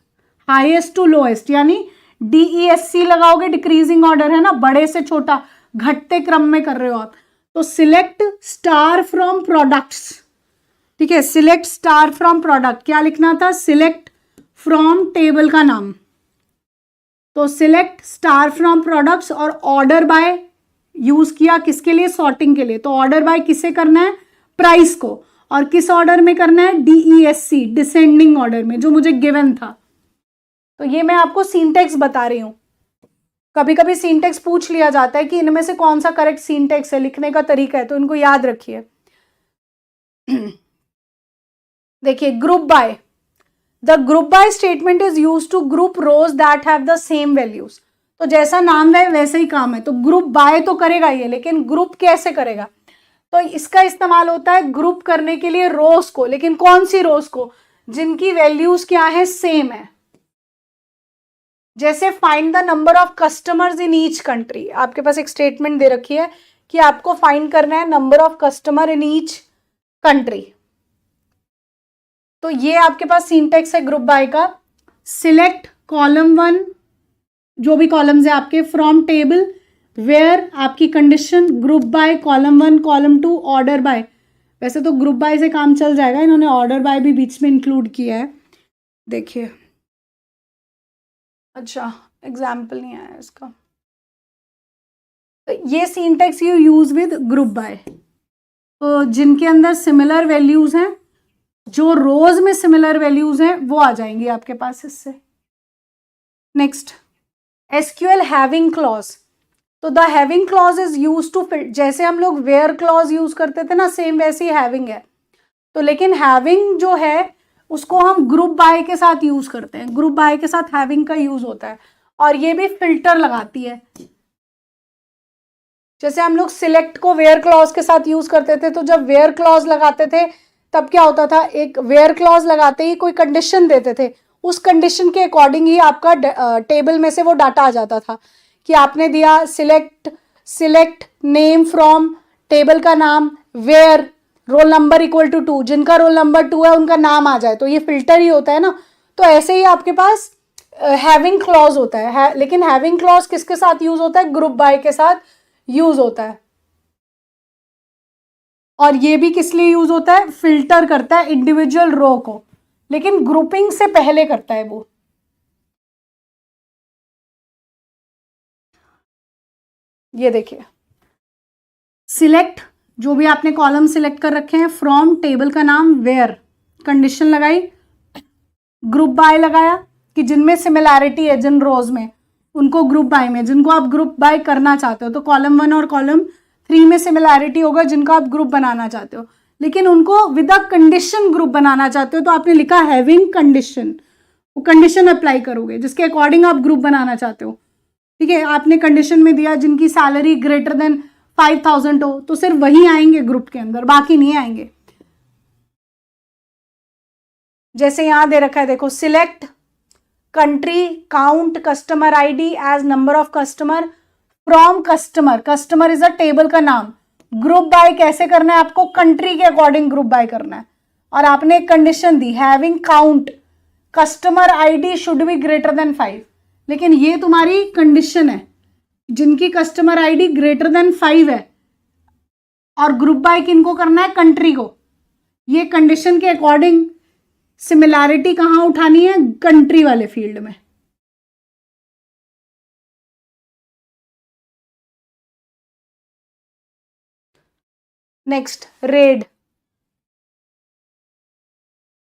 highest to lowest, यानी DESC लगाओगे डिक्रीजिंग ऑर्डर है ना, बड़े से छोटा घटते क्रम में कर रहे हो आप। तो सिलेक्ट स्टार फ्रॉम प्रोडक्ट्स, ठीक है, सिलेक्ट स्टार फ्रॉम प्रोडक्ट, क्या लिखना था, सिलेक्ट फ्रॉम टेबल का नाम, तो सिलेक्ट स्टार फ्रॉम प्रोडक्ट्स, और ऑर्डर बाय यूज किया किसके लिए, सॉर्टिंग के लिए। तो ऑर्डर बाय किसे करना है, प्राइस को, और किस ऑर्डर में करना है, DESC डिसेंडिंग ऑर्डर में, जो मुझे गिवन था। तो ये मैं आपको सिंटैक्स बता रही हूं। कभी कभी सिंटैक्स पूछ लिया जाता है कि इनमें से कौन सा करेक्ट सिंटैक्स है, लिखने का तरीका है, तो इनको याद रखिए। देखिए group by, the group by statement is used to group rows that have the same values. तो जैसा नाम है वैसे ही काम है, तो ग्रुप बाय तो करेगा ये, लेकिन ग्रुप कैसे करेगा, तो इसका इस्तेमाल होता है ग्रुप करने के लिए रोज को, लेकिन कौन सी रोज को, जिनकी वैल्यूज क्या है, सेम है। जैसे find the number of customers in each country, आपके पास एक स्टेटमेंट दे रखी है कि आपको फाइंड करना है number of customer in each country. तो ये आपके पास सिंटैक्स है ग्रुप बाय का, सिलेक्ट कॉलम 1 जो भी कॉलम्स है आपके, फ्रॉम टेबल वेयर आपकी condition, group by column 1 column 2 order by. वैसे तो ग्रुप बाय से काम चल जाएगा, इन्होंने ऑर्डर बाय भी बीच में इंक्लूड किया है। देखिए अच्छा एग्जाम्पल नहीं आया इसका। तो ये syntax you use with group by, तो जिनके अंदर सिमिलर वैल्यूज हैं, जो रोज में सिमिलर वैल्यूज हैं वो आ जाएंगी आपके पास इससे। नेक्स्ट SQL हैविंग क्लॉज, तो the having clause is use to fit, जैसे हम लोग वेयर क्लॉज यूज करते थे ना, सेम वैसे ही हैविंग है। तो लेकिन हैविंग जो है उसको हम ग्रुप बाय के साथ यूज करते हैं, ग्रुप बाय के साथ हैविंग का यूज होता है, और ये भी फिल्टर लगाती है। जैसे हम लोग सिलेक्ट को वेयर क्लॉज के साथ यूज करते थे, तो जब वेयर क्लॉज लगाते थे तब क्या होता था, एक वेयर क्लॉज लगाते ही कोई कंडीशन देते थे, उस कंडीशन के अकॉर्डिंग ही आपका टेबल में से वो डाटा आ जाता था, कि आपने दिया सिलेक्ट नेम फ्रॉम टेबल का नाम, where roll number equal to 2, जिनका रोल नंबर 2 है उनका नाम आ जाए, तो ये फिल्टर ही होता है ना। तो ऐसे ही आपके पास हैविंग क्लॉज होता है, लेकिन हैविंग क्लॉज किसके साथ यूज होता है, ग्रुप बाय के साथ यूज होता है। और ये भी किस लिए यूज होता है, फिल्टर करता है इंडिविजुअल रो को, लेकिन ग्रुपिंग से पहले करता है वो। ये देखिए सिलेक्ट, जो भी आपने कॉलम सिलेक्ट कर रखे हैं, फ्रॉम टेबल का नाम, वेयर कंडीशन लगाई, ग्रुप बाय लगाया कि जिनमें सिमिलैरिटी है जिन रोज में उनको ग्रुप बाय में, जिनको आप ग्रुप बाय करना चाहते हो, तो कॉलम 1 और कॉलम 3 में सिमिलैरिटी होगा जिनको आप ग्रुप बनाना चाहते हो, लेकिन उनको विद अ कंडीशन ग्रुप बनाना चाहते हो, तो आपने लिखा हैविंग कंडीशन, वो कंडीशन अप्लाई करोगे जिसके अकॉर्डिंग आप ग्रुप बनाना चाहते हो। ठीक है, आपने कंडीशन में दिया जिनकी सैलरी ग्रेटर देन 5000 हो, तो सिर्फ वही आएंगे ग्रुप के अंदर, बाकी नहीं आएंगे। जैसे यहां दे रखा है देखो, select country count customer ID as number of customer from customer, customer is a table का नाम, ग्रुप बाय कैसे करना है आपको, कंट्री के अकॉर्डिंग ग्रुप बाय करना है, और आपने एक condition the having count customer ID should be greater than 5, लेकिन ये तुम्हारी कंडीशन है जिनकी कस्टमर आईडी ग्रेटर देन 5 है, और ग्रुप बाय किनको करना है, कंट्री को। ये कंडीशन के अकॉर्डिंग सिमिलैरिटी कहां उठानी है, कंट्री वाले फील्ड में। नेक्स्ट रेड,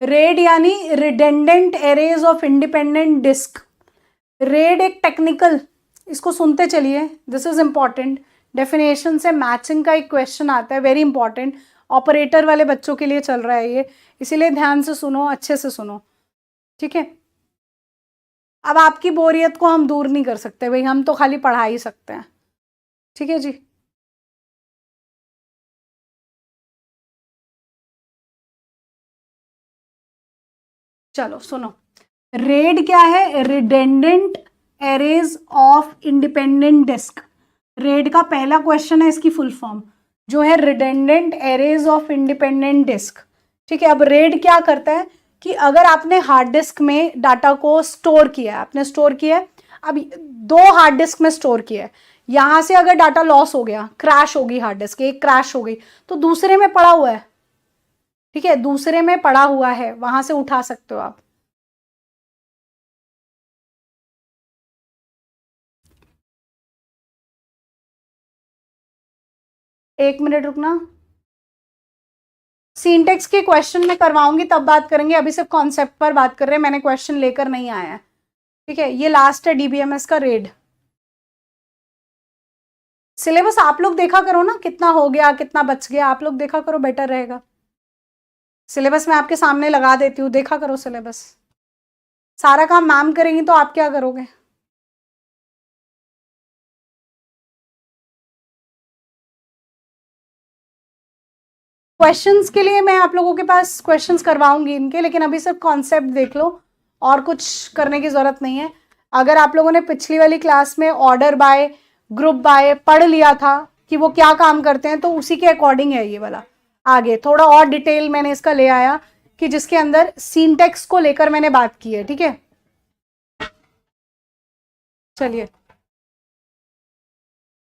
रेड यानी redundant arrays of independent disk. RAID एक टेक्निकल, इसको सुनते चलिए, दिस इज इंपॉर्टेंट, डेफिनेशन से मैचिंग का एक क्वेश्चन आता है, वेरी इंपॉर्टेंट, ऑपरेटर वाले बच्चों के लिए चल रहा है ये, इसीलिए ध्यान से सुनो, अच्छे से सुनो, ठीक है। अब आपकी बोरियत को हम दूर नहीं कर सकते भाई, हम तो खाली पढ़ा ही सकते हैं, ठीक है जी। चलो सुनो, रेड क्या है, redundant arrays of independent disk. RAID का पहला क्वेश्चन है, इसकी फुल फॉर्म जो है redundant arrays of independent disk, ठीक है। अब रेड क्या करता है कि अगर आपने हार्ड डिस्क में डाटा को स्टोर किया है, आपने स्टोर किया है, अब 2 हार्ड डिस्क में स्टोर किया है, यहां से अगर डाटा लॉस हो गया, क्रैश होगी हार्ड डिस्क, एक क्रैश हो गई, तो दूसरे में पड़ा हुआ है, ठीक है, दूसरे में पड़ा हुआ है, वहां से उठा सकते हो आप। एक मिनट रुकना, सिंटेक्स के क्वेश्चन में करवाऊंगी तब बात करेंगे, अभी सिर्फ कॉन्सेप्ट पर बात कर रहे हैं, मैंने क्वेश्चन लेकर नहीं आया है, ठीक है। ये लास्ट है डीबीएमएस का रेड। सिलेबस आप लोग देखा करो ना, कितना हो गया कितना बच गया, आप लोग देखा करो, बेटर रहेगा। सिलेबस मैं आपके सामने लगा देती हूँ, देखा करो सिलेबस, सारा काम मैम करेंगी तो आप क्या करोगे। क्वेश्चंस के लिए मैं आप लोगों के पास क्वेश्चंस करवाऊंगी इनके, लेकिन अभी सिर्फ कॉन्सेप्ट देख लो, और कुछ करने की जरूरत नहीं है। अगर आप लोगों ने पिछली वाली क्लास में ऑर्डर बाय, ग्रुप बाय पढ़ लिया था कि वो क्या काम करते हैं, तो उसी के अकॉर्डिंग है ये वाला। आगे थोड़ा और डिटेल मैंने इसका ले आया कि जिसके अंदर सिंटेक्स को लेकर मैंने बात की है, ठीक है। चलिए,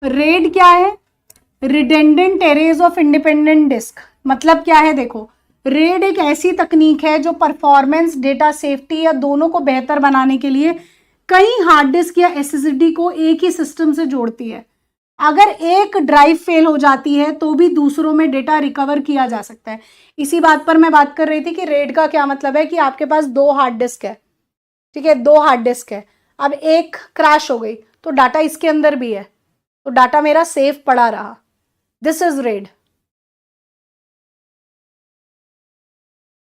रेड क्या है, redundant arrays of independent disk, मतलब क्या है देखो, रेड एक ऐसी तकनीक है जो परफॉर्मेंस, डेटा सेफ्टी या दोनों को बेहतर बनाने के लिए कई हार्ड डिस्क या एसएसडी को एक ही सिस्टम से जोड़ती है। अगर एक ड्राइव फेल हो जाती है तो भी दूसरों में डेटा रिकवर किया जा सकता है। इसी बात पर मैं बात कर रही थी कि रेड का क्या मतलब है, कि आपके पास 2 हार्ड डिस्क है, ठीक है, 2 हार्ड डिस्क है, अब एक क्रैश हो गई तो डाटा इसके अंदर भी है, तो डाटा मेरा सेफ पड़ा रहा, दिस इज रेड।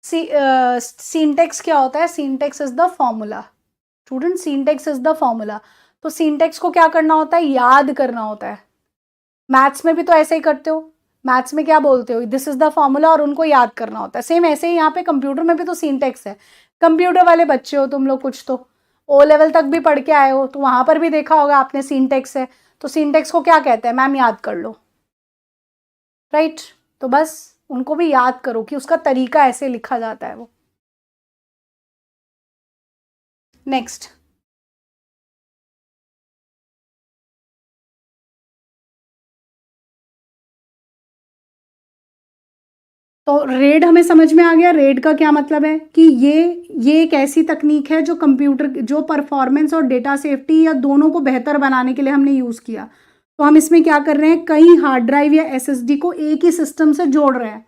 सिंटेक्स क्या होता है, syntax is the formula, student syntax is the formula. तो सिंटेक्स को क्या करना होता है, याद करना होता है। मैथ्स में भी तो ऐसे ही करते हो, मैथ्स में क्या बोलते हो, दिस इज द फॉर्मूला, और उनको याद करना होता है। सेम ऐसे ही यहाँ पे कंप्यूटर में भी तो सिंटेक्स है। कंप्यूटर वाले बच्चे हो तुम लोग, कुछ तो ओ लेवल तक भी पढ़ के आए हो, तो वहां पर भी देखा होगा आपने सिंटेक्स है, तो सिंटेक्स को क्या कहते हैं मैम, याद कर लो, राइट। तो बस उनको भी याद करो कि उसका तरीका ऐसे लिखा जाता है वो। नेक्स्ट, तो रेड हमें समझ में आ गया, रेड का क्या मतलब है कि ये एक ऐसी तकनीक है जो कंप्यूटर, जो परफॉर्मेंस और डेटा सेफ्टी या दोनों को बेहतर बनाने के लिए हमने यूज किया। तो हम इसमें क्या कर रहे हैं, कई हार्ड ड्राइव या एसएसडी को एक ही सिस्टम से जोड़ रहे हैं।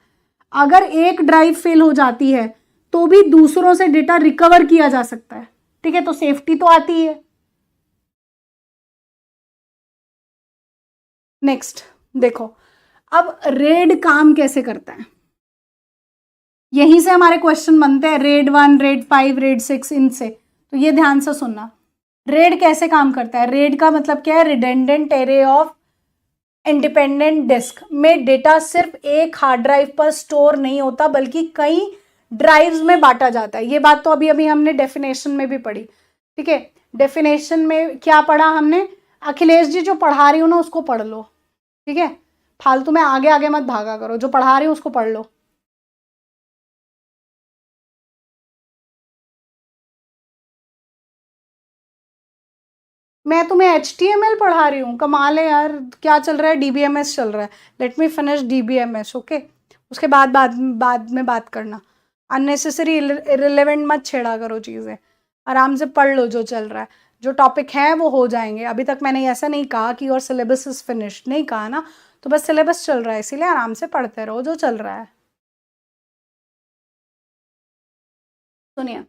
अगर एक ड्राइव फेल हो जाती है तो भी दूसरों से डेटा रिकवर किया जा सकता है, ठीक है, तो सेफ्टी तो आती है। नेक्स्ट देखो, अब रेड काम कैसे करता है, यहीं से हमारे क्वेश्चन बनते हैं, रेड 1, रेड 5, रेड 6, इनसे, तो ये ध्यान से सुनना। रेड कैसे काम करता है, रेड का मतलब क्या है, redundant array of independent disk में डेटा सिर्फ एक हार्ड ड्राइव पर स्टोर नहीं होता बल्कि कई ड्राइव्स में बांटा जाता है। ये बात तो अभी अभी हमने डेफिनेशन में भी पढ़ी, ठीक है। डेफिनेशन में क्या पढ़ा हमने, अखिलेश जी जो पढ़ा रही हूँ ना उसको पढ़ लो, ठीक है, फालतू में आगे आगे मत भागा करो, जो पढ़ा रही हूँ उसको पढ़ लो। मैं तुम्हें HTML पढ़ा रही हूँ, कमाल है यार, क्या चल रहा है, DBMS चल रहा है, let me finish DBMS, okay. उसके बाद बाद में बात करना, अननेसेसरी इररिलेवेंट मत छेड़ा करो चीज़ें, आराम से पढ़ लो जो चल रहा है, जो टॉपिक है वो हो जाएंगे। अभी तक मैंने ऐसा नहीं कहा कि योर सिलेबस इज फिनिश्ड, नहीं कहा ना, तो बस सिलेबस चल रहा है, इसीलिए आराम से पढ़ते रहो जो चल रहा है। सुनिए,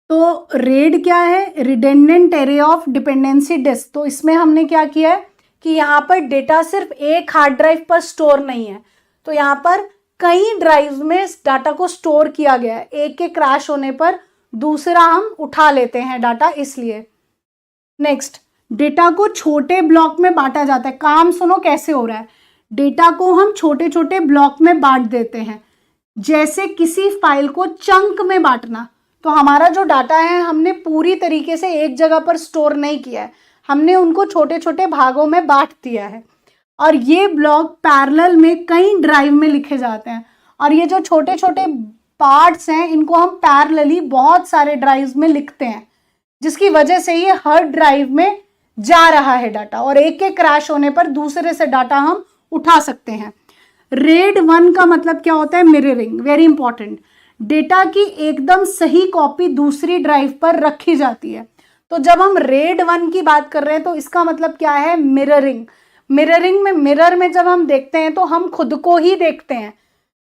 तो रेड क्या है, redundant array of dependency disk. तो इसमें हमने क्या किया है कि यहाँ पर डेटा सिर्फ एक हार्ड ड्राइव पर स्टोर नहीं है, तो यहाँ पर कई ड्राइव में इस डाटा को स्टोर किया गया है। एक के क्रैश होने पर दूसरा हम उठा लेते हैं डाटा, इसलिए। नेक्स्ट, डेटा को छोटे ब्लॉक में बांटा जाता है। काम सुनो कैसे हो रहा है। डेटा को हम छोटे छोटे ब्लॉक में बांट देते हैं, जैसे किसी फाइल को चंक में बांटना। तो हमारा जो डाटा है हमने पूरी तरीके से एक जगह पर स्टोर नहीं किया है, हमने उनको छोटे छोटे भागों में बांट दिया है, और ये ब्लॉक पैरेलल में कई ड्राइव में लिखे जाते हैं। और ये जो छोटे छोटे पार्ट्स हैं इनको हम पैरेलली बहुत सारे ड्राइव्स में लिखते हैं, जिसकी वजह से ये हर ड्राइव में जा रहा है डाटा, और एक के क्रैश होने पर दूसरे से डाटा हम उठा सकते हैं। रेड 1 का मतलब क्या होता है, मिररिंग, वेरी इंपॉर्टेंट। डेटा की एकदम सही कॉपी दूसरी ड्राइव पर रखी जाती है। तो जब हम रेड 1 की बात कर रहे हैं तो इसका मतलब क्या है, मिररिंग। मिररिंग में, मिरर में जब हम देखते हैं तो हम खुद को ही देखते हैं,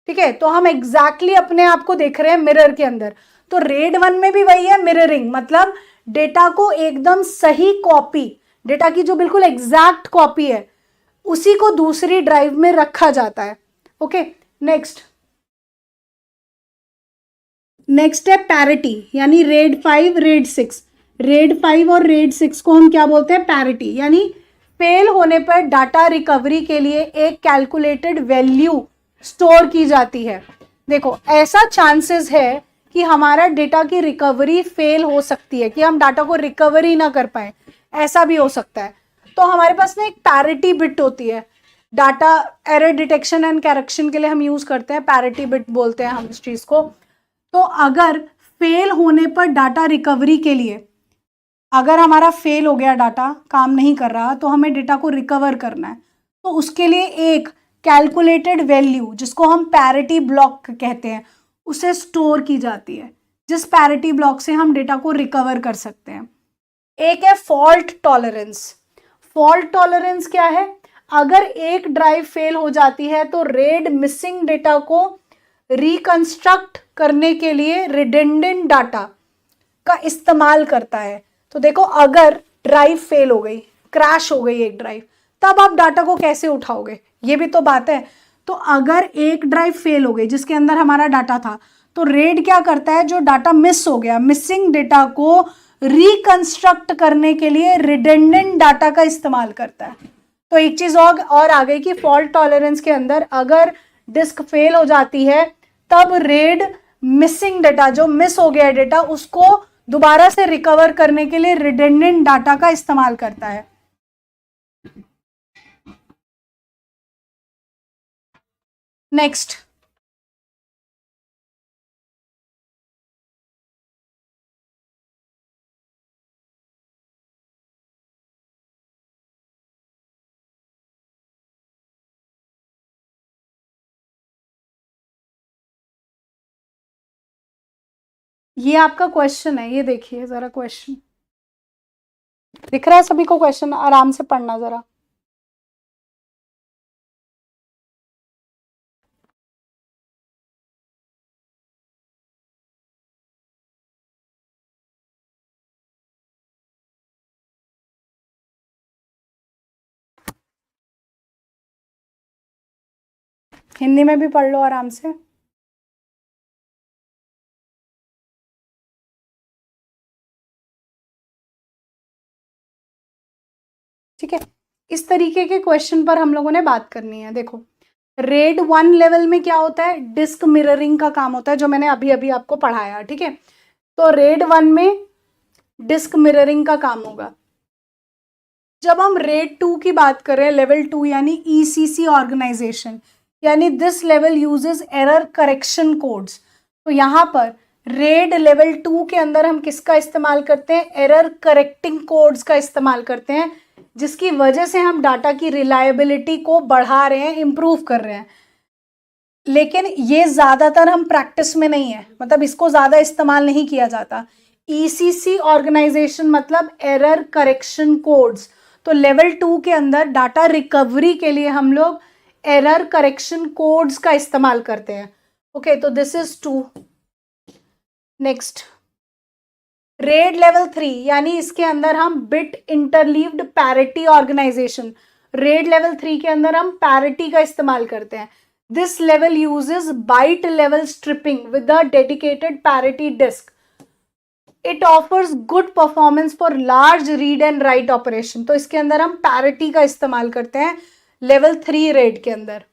ठीक है, तो हम एग्जैक्टली अपने आप को देख रहे हैं मिरर के अंदर। तो रेड 1 में भी वही है, मिररिंग, मतलब डेटा को एकदम सही कॉपी, डेटा की जो बिल्कुल एग्जैक्ट कॉपी है उसी को दूसरी ड्राइव में रखा जाता है। ओके, नेक्स्ट है पैरिटी, यानी रेड 5 रेड 6। रेड 5 और रेड 6 को हम क्या बोलते हैं, पैरिटी, यानी फेल होने पर डाटा रिकवरी के लिए एक कैलकुलेटेड वैल्यू स्टोर की जाती है। देखो, ऐसा चांसेस है कि हमारा डेटा की रिकवरी फेल हो सकती है, कि हम डाटा को रिकवरी ना कर पाए, ऐसा भी हो सकता है। तो हमारे पास ना एक पैरिटी बिट होती है, data error detection and correction के लिए हम यूज करते हैं, पैरिटी बिट बोलते हैं हम इस चीज को। तो अगर फेल होने पर डाटा रिकवरी के लिए, अगर हमारा फेल हो गया डाटा, काम नहीं कर रहा, तो हमें डेटा को रिकवर करना है, तो उसके लिए एक कैलकुलेटेड वैल्यू, जिसको हम पैरिटी ब्लॉक कहते हैं, उसे स्टोर की जाती है, जिस पैरिटी ब्लॉक से हम डेटा को रिकवर कर सकते हैं। एक है फॉल्ट टॉलरेंस। फॉल्ट टॉलरेंस क्या है, अगर एक ड्राइव फेल हो जाती है तो रेड मिसिंग डेटा को रिकंस्ट्रक्ट करने के लिए रिडेंडेंट डाटा का इस्तेमाल करता है। तो देखो, अगर ड्राइव फेल हो गई, क्रैश हो गई एक ड्राइव, तब आप डाटा को कैसे उठाओगे, ये भी तो बात है। तो अगर एक ड्राइव फेल हो गई जिसके अंदर हमारा डाटा था, तो रेड क्या करता है, जो डाटा मिस हो गया, मिसिंग डेटा को रिकंस्ट्रक्ट करने के लिए रिडेंडेंट डाटा का इस्तेमाल करता है। तो एक चीज और आ गई कि फॉल्ट टॉलरेंस के अंदर अगर डिस्क फेल हो जाती है, तब रेड मिसिंग डेटा, जो मिस हो गया डेटा, उसको दोबारा से रिकवर करने के लिए रिडेंडेंट डाटा का इस्तेमाल करता है। नेक्स्ट, ये आपका क्वेश्चन है, ये देखिए जरा, क्वेश्चन दिख रहा है सभी को, क्वेश्चन आराम से पढ़ना जरा। हिंदी में भी पढ़ लो आराम से। ठीक है, इस तरीके के क्वेश्चन पर हम लोगों ने बात करनी है। देखो, रेड 1 लेवल में क्या होता है, डिस्क मिररिंग का काम होता है, जो मैंने अभी अभी आपको पढ़ाया, ठीक है। तो रेड 1 में डिस्क मिररिंग का काम होगा। जब हम रेड 2 की बात करें, लेवल 2 यानी ईसीसी ऑर्गेनाइजेशन, यानी this level uses error correction codes. तो यहाँ पर रेड लेवल 2 के अंदर हम किसका इस्तेमाल करते हैं, एरर करेक्टिंग कोड्स का इस्तेमाल करते हैं, जिसकी वजह से हम डाटा की रिलायबिलिटी को बढ़ा रहे हैं, इंप्रूव कर रहे हैं। लेकिन ये ज़्यादातर हम प्रैक्टिस में नहीं है, मतलब इसको ज़्यादा इस्तेमाल नहीं किया जाता। ईसीसी ऑर्गेनाइजेशन मतलब एरर करेक्शन कोड्स। तो लेवल 2 के अंदर डाटा रिकवरी के लिए हम लोग एरर करेक्शन कोड्स का इस्तेमाल करते हैं। ओके, तो this is 2। Next RAID level 3, यानी इसके अंदर हम bit interleaved parity organization, RAID level 3 के अंदर हम पैरिटी का इस्तेमाल करते हैं। This level uses byte level striping with a dedicated parity disk. It offers good performance for large read and write operation. तो इसके अंदर हम पैरिटी का इस्तेमाल करते हैं लेवल 3 रेड के अंदर।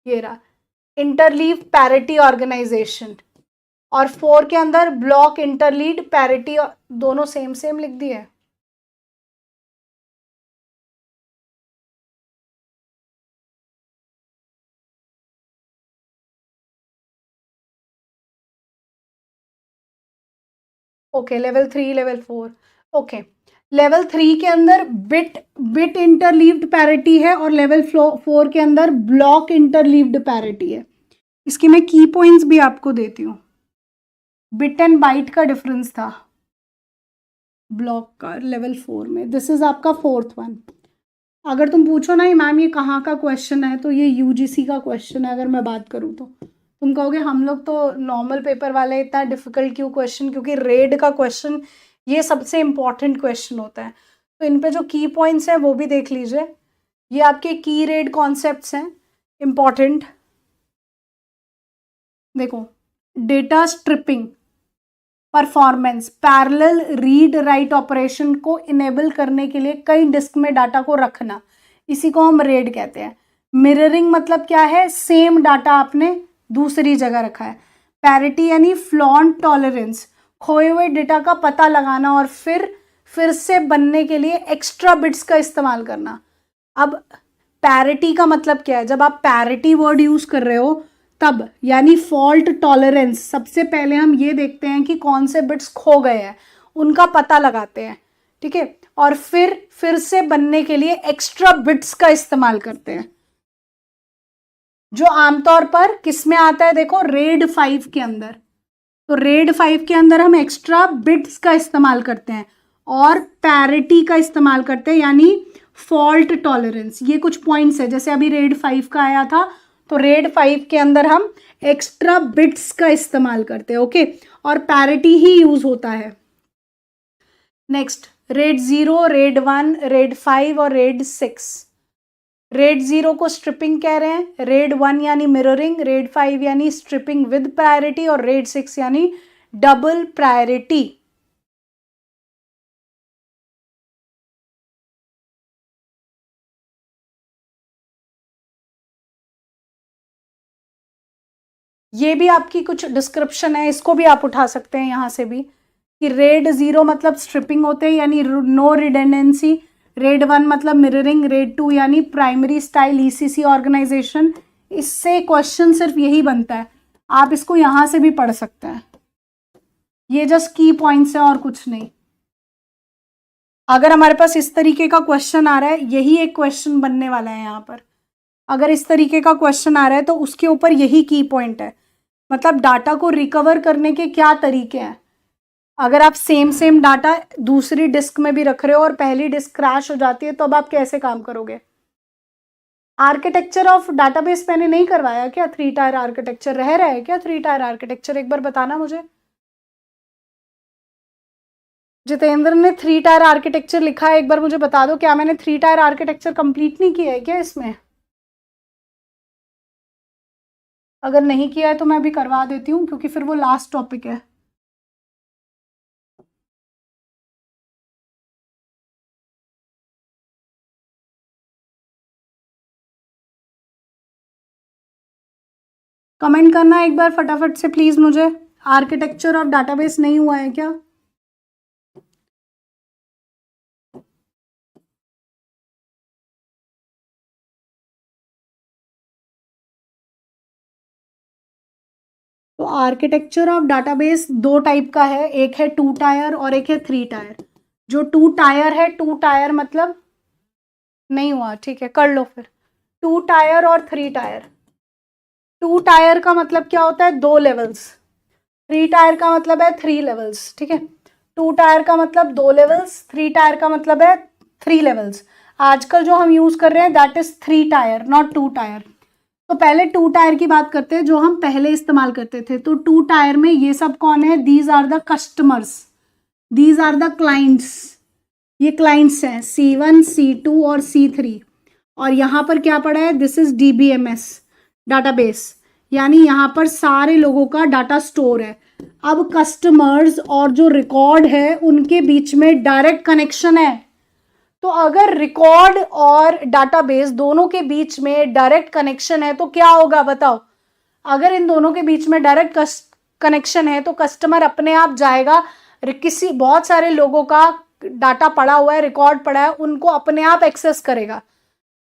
ये रहा इंटरलीव पैरिटी ऑर्गेनाइजेशन। और 4 के अंदर ब्लॉक इंटरलीड पैरिटी, दोनों सेम सेम लिख दिए। Okay, level 3 level 4। Okay, level 3 के अंदर बिट इंटरलीव्ड पैरिटी है और लेवल 4 के अंदर ब्लॉक इंटरलीव्ड पैरिटी है। इसके मैं की पॉइंट्स भी आपको देती हूँ। बिट एंड बाइट का डिफरेंस था ब्लॉक का लेवल 4 में। दिस इज आपका 4th वन। अगर तुम पूछो ना मैम ये कहाँ का क्वेश्चन है, तो ये यूजीसी का क्वेश्चन है। अगर मैं बात करूँ तो तुम कहोगे हम लोग तो नॉर्मल पेपर वाले, इतना डिफिकल्ट क्यों क्वेश्चन? क्योंकि रेड का क्वेश्चन ये सबसे इंपॉर्टेंट क्वेश्चन होता है। तो इन पे जो की पॉइंट्स हैं वो भी देख लीजिए। ये आपके की रेड कॉन्सेप्ट्स हैं इंपॉर्टेंट। देखो, data striping performance, parallel read write operation को इनेबल करने के लिए कई डिस्क में डाटा को रखना, इसी को हम रेड कहते हैं। मिररिंग मतलब क्या है? सेम डाटा आपने दूसरी जगह रखा है। पैरिटी यानी फ्लॉन्ट टॉलरेंस, खोए हुए डेटा का पता लगाना और फिर से बनने के लिए एक्स्ट्रा बिट्स का इस्तेमाल करना। अब पैरिटी का मतलब क्या है? जब आप पैरिटी वर्ड यूज कर रहे हो तब, यानी फॉल्ट टॉलरेंस, सबसे पहले हम ये देखते हैं कि कौन से बिट्स खो गए हैं, उनका पता लगाते हैं, ठीक है, और फिर से बनने के लिए एक्स्ट्रा बिट्स का इस्तेमाल करते हैं, जो आमतौर पर किस में आता है? देखो, रेड 5 के अंदर। तो रेड 5 के अंदर हम एक्स्ट्रा बिट्स का इस्तेमाल करते हैं और पैरिटी का इस्तेमाल करते हैं, यानी फॉल्ट टॉलरेंस। ये कुछ पॉइंट्स है, जैसे अभी रेड 5 का आया था, तो रेड 5 के अंदर हम एक्स्ट्रा बिट्स का इस्तेमाल करते हैं। ओके, और पैरिटी ही यूज होता है। नेक्स्ट, रेड 0, रेड 1, रेड 5 और रेड 6। रेड 0 को स्ट्रिपिंग कह रहे हैं, रेड 1 यानी मिररिंग, रेड 5 यानी स्ट्रिपिंग विद प्रायोरिटी और रेड 6 यानी डबल प्रायोरिटी। ये भी आपकी कुछ डिस्क्रिप्शन है, इसको भी आप उठा सकते हैं यहाँ से भी, कि रेड 0 मतलब स्ट्रिपिंग होते हैं यानी नो रिडेंडेंसी, रेड 1 मतलब मिररिंग, रेड 2 यानी प्राइमरी स्टाइल ईसीसी ऑर्गेनाइजेशन। इससे क्वेश्चन सिर्फ यही बनता है, आप इसको यहाँ से भी पढ़ सकते हैं। ये जस्ट की पॉइंट्स है और कुछ नहीं। अगर हमारे पास इस तरीके का क्वेश्चन आ रहा है, यही एक क्वेश्चन बनने वाला है यहाँ पर। अगर इस तरीके का क्वेश्चन आ रहा है तो उसके ऊपर यही की पॉइंट है, मतलब डाटा को रिकवर करने के क्या तरीके हैं। अगर आप सेम डाटा दूसरी डिस्क में भी रख रहे हो और पहली डिस्क क्रैश हो जाती है, तो अब आप कैसे काम करोगे? आर्किटेक्चर ऑफ डाटाबेस मैंने नहीं करवाया क्या? 3 टायर आर्किटेक्चर रह रहा है क्या? 3 टायर आर्किटेक्चर एक बार बताना मुझे। जितेंद्र ने 3 टायर आर्किटेक्चर लिखा है, एक बार मुझे बता दो, क्या मैंने 3 टायर आर्किटेक्चर कंप्लीट नहीं किया है क्या इसमें? अगर नहीं किया है तो मैं अभी करवा देती हूँ, क्योंकि फिर वो लास्ट टॉपिक है। कमेंट करना एक बार फटाफट से प्लीज मुझे, आर्किटेक्चर ऑफ डाटाबेस नहीं हुआ है क्या? तो आर्किटेक्चर ऑफ डाटाबेस 2 टाइप का है, एक है 2 टायर और एक है 3 टायर। जो 2 टायर है, 2 टायर मतलब नहीं हुआ, ठीक है, कर लो फिर। 2 टायर और 3 टायर। 2 टायर का मतलब क्या होता है? 2 लेवल्स। 3 टायर का मतलब है 3 लेवल्स, ठीक है। 2 टायर का मतलब 2 लेवल्स, 3 टायर का मतलब है 3 लेवल्स। आजकल जो हम यूज कर रहे हैं that is 3 tyre, not 2 tyre. तो पहले 2 टायर की बात करते हैं जो हम पहले इस्तेमाल करते थे। तो 2 टायर में ये सब कौन है? These are the customers, these are the clients. ये क्लाइंट्स हैं C1, C2 और C3। और यहाँ पर क्या पड़ा है? दिस इज DBMS डाटाबेस, यानी यहाँ पर सारे लोगों का डाटा स्टोर है। अब कस्टमर्स और जो रिकॉर्ड है उनके बीच में डायरेक्ट कनेक्शन है। तो अगर रिकॉर्ड और डाटाबेस दोनों के बीच में डायरेक्ट कनेक्शन है तो क्या होगा बताओ? अगर इन दोनों के बीच में डायरेक्ट कनेक्शन है तो कस्टमर अपने आप जाएगा, किसी बहुत सारे लोगों का डाटा पड़ा हुआ है, रिकॉर्ड पड़ा है, उनको अपने आप एक्सेस करेगा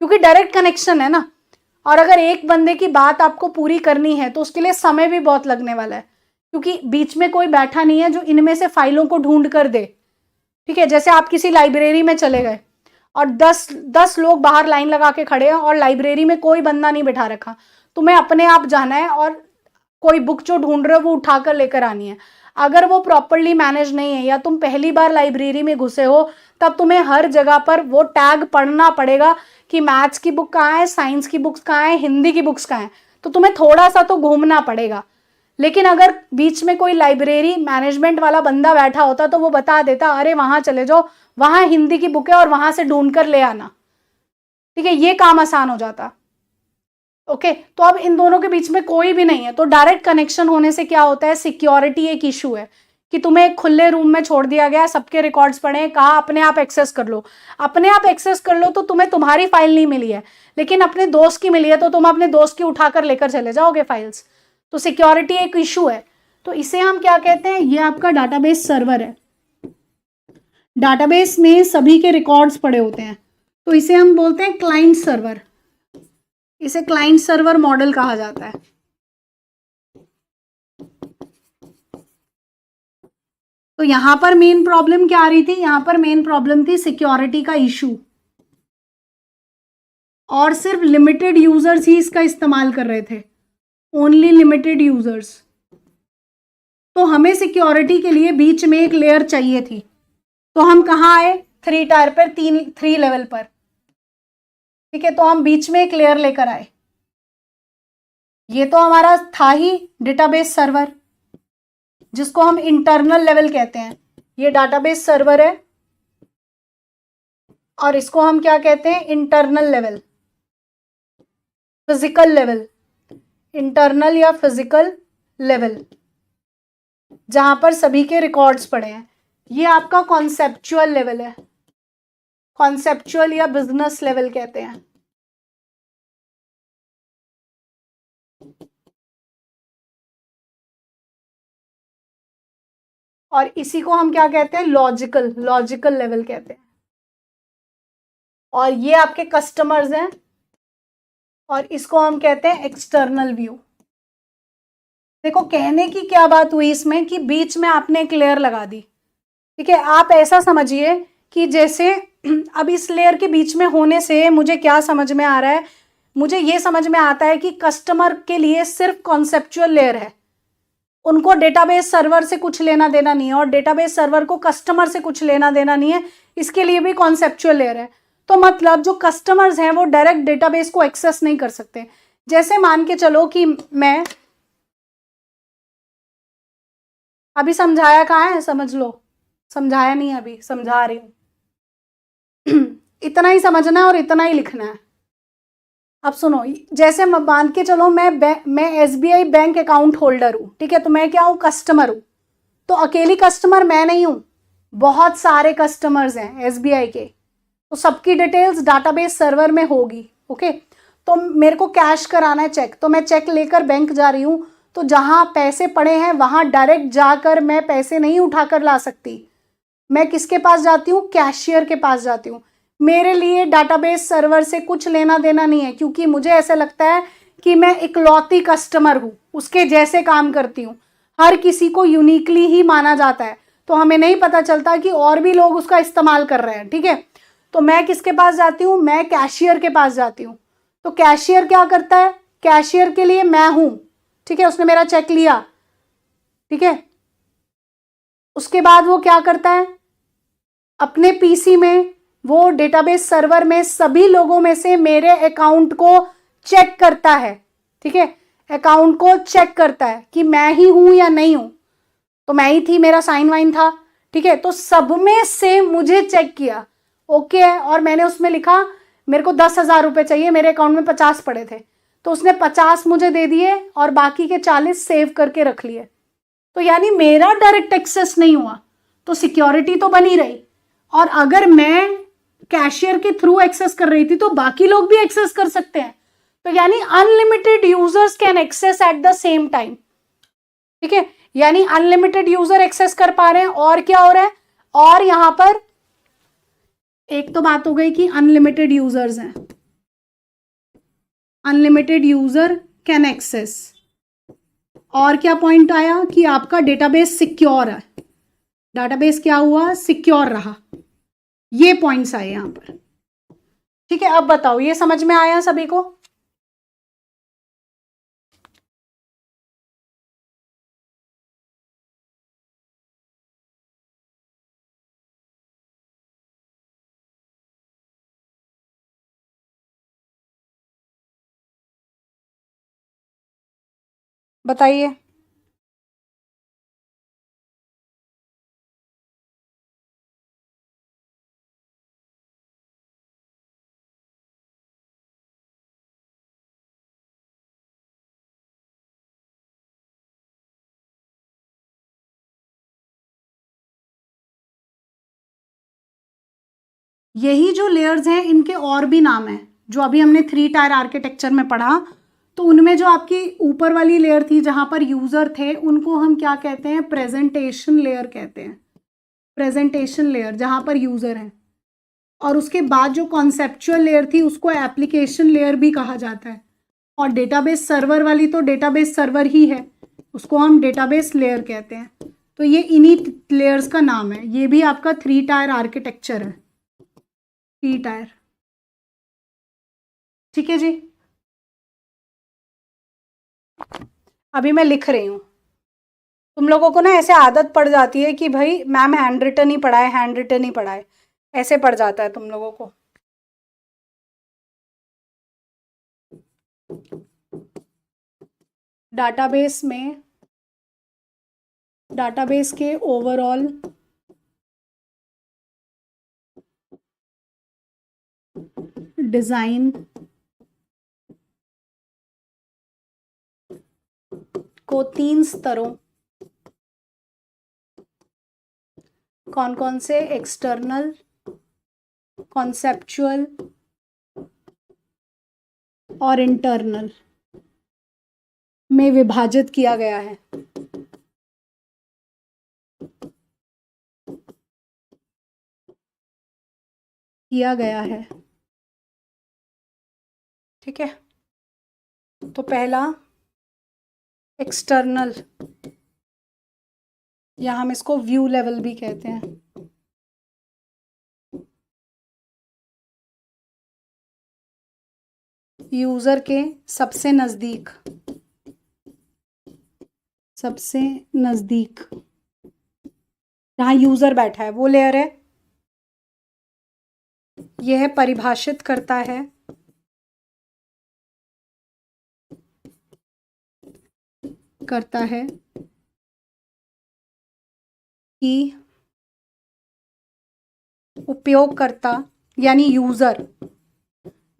क्योंकि डायरेक्ट कनेक्शन है ना। और अगर एक बंदे की बात आपको पूरी करनी है तो उसके लिए समय भी बहुत लगने वाला है क्योंकि बीच में कोई बैठा नहीं है जो इनमें से फाइलों को ढूंढ कर दे। ठीक है, जैसे आप किसी लाइब्रेरी में चले गए और 10 लोग बाहर लाइन लगा के खड़े हैं और लाइब्रेरी में कोई बंदा नहीं बैठा रखा, तुम्हें अपने आप जाना है और कोई बुक जो ढूंढ रहे हो वो उठाकर लेकर आनी है। अगर वो प्रॉपरली मैनेज नहीं है या तुम पहली बार लाइब्रेरी में घुसे हो तब तुम्हें हर जगह पर वो टैग पढ़ना पड़ेगा कि मैथ्स की बुक कहाँ है, साइंस की बुक्स कहाँ है, हिंदी की बुक्स कहाँ है। तो तुम्हें थोड़ा सा तो घूमना पड़ेगा। लेकिन अगर बीच में कोई लाइब्रेरी मैनेजमेंट वाला बंदा बैठा होता तो वो बता देता, अरे वहां चले जाओ, वहां हिंदी की बुक है और वहां से ढूंढ कर ले आना। ठीक है, ये काम आसान हो जाता। ओके, तो अब इन दोनों के बीच में कोई भी नहीं है तो डायरेक्ट कनेक्शन होने से क्या होता है? सिक्योरिटी एक इशू है कि तुम्हें एक खुले रूम में छोड़ दिया गया, सबके रिकॉर्ड्स पड़े हैं, कहा अपने आप एक्सेस कर लो। अपने आप एक्सेस कर लो तो तुम्हें तुम्हारी फाइल नहीं मिली है, लेकिन अपने दोस्त की मिली है तो तुम अपने दोस्त की उठाकर लेकर चले जाओगे फाइल्स। तो सिक्योरिटी एक इशू है। तो इसे हम क्या कहते हैं? ये आपका डाटाबेस सर्वर है। डाटाबेस में सभी के रिकॉर्ड्स पड़े होते हैं तो इसे हम बोलते हैं क्लाइंट सर्वर। इसे क्लाइंट सर्वर मॉडल कहा जाता है। तो यहां पर मेन प्रॉब्लम क्या आ रही थी? यहां पर मेन प्रॉब्लम थी सिक्योरिटी का इशू, और सिर्फ लिमिटेड यूजर्स ही इसका इस्तेमाल कर रहे थे, ओनली लिमिटेड यूजर्स। तो हमें सिक्योरिटी के लिए बीच में एक लेयर चाहिए थी। तो हम कहाँ आए? 3 टायर पर, 3 लेवल पर। ठीक है, तो हम बीच में एक लेयर लेकर आए। ये तो हमारा था ही डेटाबेस सर्वर जिसको हम इंटरनल लेवल कहते हैं। ये डाटाबेस सर्वर है और इसको हम क्या कहते हैं? Internal level, physical level, internal या फिजिकल लेवल, जहां पर सभी के रिकॉर्ड्स पड़े हैं। ये आपका कॉन्सेप्चुअल लेवल है, कॉन्सेप्चुअल या बिजनेस लेवल कहते हैं। और इसी को हम क्या कहते हैं? लॉजिकल, लॉजिकल लेवल कहते हैं। और ये आपके कस्टमर्स हैं और इसको हम कहते हैं एक्सटर्नल व्यू। देखो, कहने की क्या बात हुई इसमें कि बीच में आपने एक लेयर लगा दी। ठीक है, आप ऐसा समझिए कि जैसे अब इस लेयर के बीच में होने से मुझे क्या समझ में आ रहा है? मुझे ये समझ में आता है कि कस्टमर के लिए सिर्फ कॉन्सेप्चुअल लेयर है, उनको डेटाबेस सर्वर से कुछ लेना देना नहीं है और डेटाबेस सर्वर को कस्टमर से कुछ लेना देना नहीं है, इसके लिए भी कॉन्सेप्चुअल लेयर है। तो मतलब जो कस्टमर्स हैं वो डायरेक्ट डेटाबेस को एक्सेस नहीं कर सकते। जैसे मान के चलो कि मैं अभी समझाया कहाँ है? समझ लो, समझाया नहीं, अभी समझा रही हूं। इतना ही समझना है और इतना ही लिखना है। अब सुनो, जैसे मान के चलो मैं SBI बैंक अकाउंट होल्डर हूं। ठीक है, तो मैं क्या हूं? कस्टमर हूं। तो अकेली कस्टमर मैं नहीं हूं, बहुत सारे कस्टमर्स हैं SBI के, तो सबकी डिटेल्स डाटाबेस सर्वर में होगी। ओके, तो मेरे को कैश कराना है चेक, तो मैं चेक लेकर बैंक जा रही हूं, तो जहां पैसे पड़े हैं वहां डायरेक्ट जाकर मैं पैसे नहीं उठाकर ला सकती। मैं किसके पास जाती हूँ? कैशियर के पास जाती हूँ। मेरे लिए डाटाबेस सर्वर से कुछ लेना देना नहीं है क्योंकि मुझे ऐसा लगता है कि मैं इकलौती कस्टमर हूँ, उसके जैसे काम करती हूँ। हर किसी को यूनिकली ही माना जाता है, तो हमें नहीं पता चलता कि और भी लोग उसका इस्तेमाल कर रहे हैं। ठीक है, तो मैं किसके पास जाती हूँ? मैं कैशियर के पास जाती हूँ। तो कैशियर क्या करता है? कैशियर के लिए मैं हूँ। ठीक है, उसने मेरा चेक लिया। ठीक है, उसके बाद वो क्या करता है? अपने PC में वो डेटाबेस सर्वर में सभी लोगों में से मेरे अकाउंट को चेक करता है, ठीक है, अकाउंट को चेक करता है कि मैं ही हूं या नहीं हूं, तो मैं ही थी, मेरा साइन वाइन था, ठीक है, तो सब में से मुझे चेक किया, ओके है, और मैंने उसमें लिखा मेरे को 10,000 रुपए चाहिए, मेरे अकाउंट में 50 पड़े थे, तो उसने 50 मुझे दे दिए और बाकी के 40 सेव करके रख लिए, तो यानी मेरा डायरेक्ट एक्सेस नहीं हुआ, तो सिक्योरिटी तो बनी रही, और अगर मैं कैशियर के थ्रू एक्सेस कर रही थी तो बाकी लोग भी एक्सेस कर सकते हैं, तो यानी unlimited users can access at the same time, ठीक है, यानी अनलिमिटेड यूजर एक्सेस कर पा रहे हैं, और क्या हो रहा है, और यहां पर एक तो बात हो गई कि अनलिमिटेड यूजर्स हैं, अनलिमिटेड यूजर कैन एक्सेस, और क्या पॉइंट आया कि आपका डेटाबेस सिक्योर है, डेटाबेस क्या हुआ, सिक्योर रहा, ये पॉइंट्स आए यहां पर, ठीक है। अब बताओ ये समझ में आया सभी को? बताइए। यही जो लेयर्स हैं इनके और भी नाम हैं, जो अभी हमने 3 टायर आर्किटेक्चर में पढ़ा, तो उनमें जो आपकी ऊपर वाली लेयर थी जहां पर यूजर थे, उनको हम क्या कहते हैं, प्रेजेंटेशन लेयर कहते हैं, प्रेजेंटेशन लेयर जहां पर यूजर है, और उसके बाद जो कॉन्सेप्चुअल लेयर थी उसको एप्लीकेशन लेयर भी कहा जाता है, और डेटाबेस सर्वर वाली तो डेटाबेस सर्वर ही है, उसको हम डेटाबेस लेयर कहते हैं, तो ये इन्हीं लेयर्स का नाम है, ये भी आपका 3 टायर आर्किटेक्चर है, 3 टायर, ठीक है जी। अभी मैं लिख रही हूँ, तुम लोगों को ना ऐसे आदत पड़ जाती है कि भाई मैम हैंड रिटन ही पढ़ाए, हैंड रिटन ही पढ़ाए, ऐसे पड़ जाता है तुम लोगों को। डाटाबेस में, डाटाबेस के ओवरऑल डिजाइन को 3 स्तरों, कौन कौन से, एक्सटर्नल, कॉन्सेप्चुअल और इंटरनल में विभाजित किया गया है, किया गया है, ठीक है। तो पहला एक्सटर्नल, या हम इसको व्यू लेवल भी कहते हैं, यूजर के सबसे नजदीक, सबसे नजदीक जहां यूजर बैठा है वो लेयर है, यह परिभाषित करता है कि उपयोगकर्ता यानी यूजर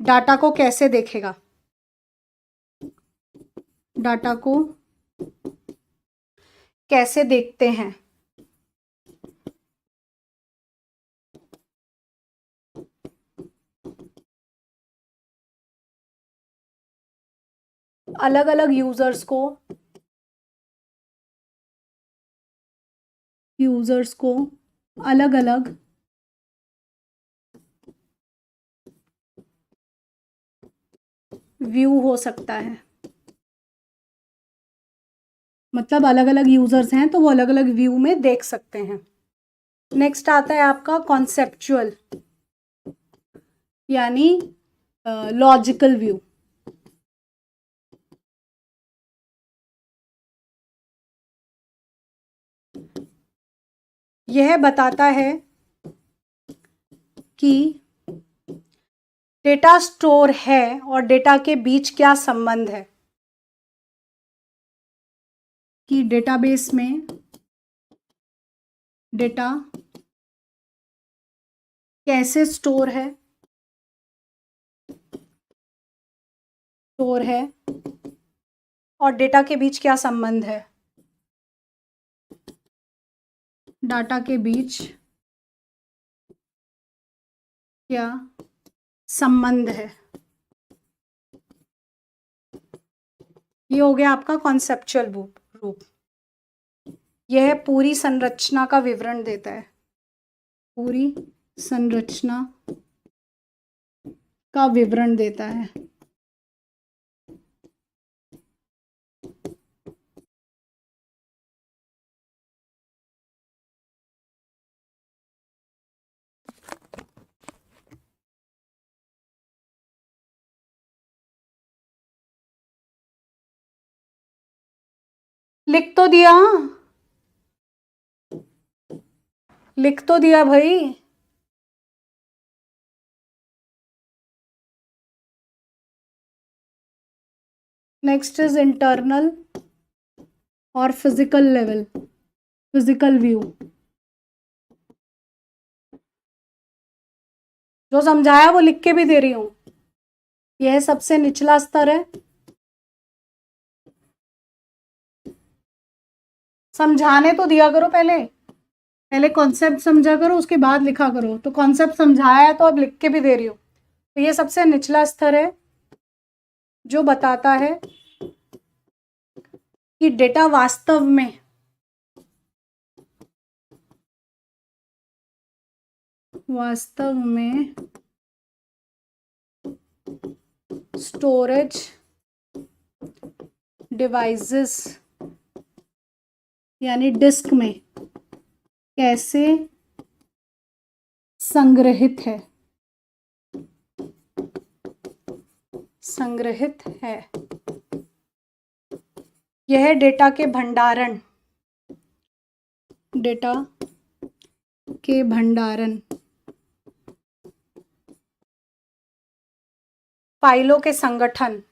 डाटा को कैसे देखेगा, डाटा को कैसे देखते हैं, अलग अलग यूजर्स को अलग अलग व्यू हो सकता है, मतलब अलग अलग यूजर्स हैं तो वो अलग अलग व्यू में देख सकते हैं। नेक्स्ट आता है आपका कॉन्सेप्चुअल यानी लॉजिकल व्यू, यह बताता है कि डेटा स्टोर है और डेटा के बीच क्या संबंध है, कि डेटाबेस में डेटा कैसे स्टोर है और डेटा के बीच क्या संबंध है, डाटा के बीच क्या संबंध है। ये हो गया आपका कॉन्सेप्चुअल रूप। यह पूरी संरचना का विवरण देता है, पूरी संरचना का विवरण देता है। लिख तो दिया, लिख तो दिया भाई। नेक्स्ट इज इंटरनल और फिजिकल लेवल, फिजिकल व्यू। जो समझाया वो लिख के भी दे रही हूं। यह सबसे निचला स्तर है। समझाने तो दिया करो, पहले कॉन्सेप्ट समझा करो, उसके बाद लिखा करो। तो कॉन्सेप्ट समझाया है तो अब लिख के भी दे रही हूँ। तो ये सबसे निचला स्तर है जो बताता है कि डेटा वास्तव में स्टोरेज डिवाइसेस यानी डिस्क में कैसे संग्रहित है। यह डेटा के भंडारण, फाइलों के संगठन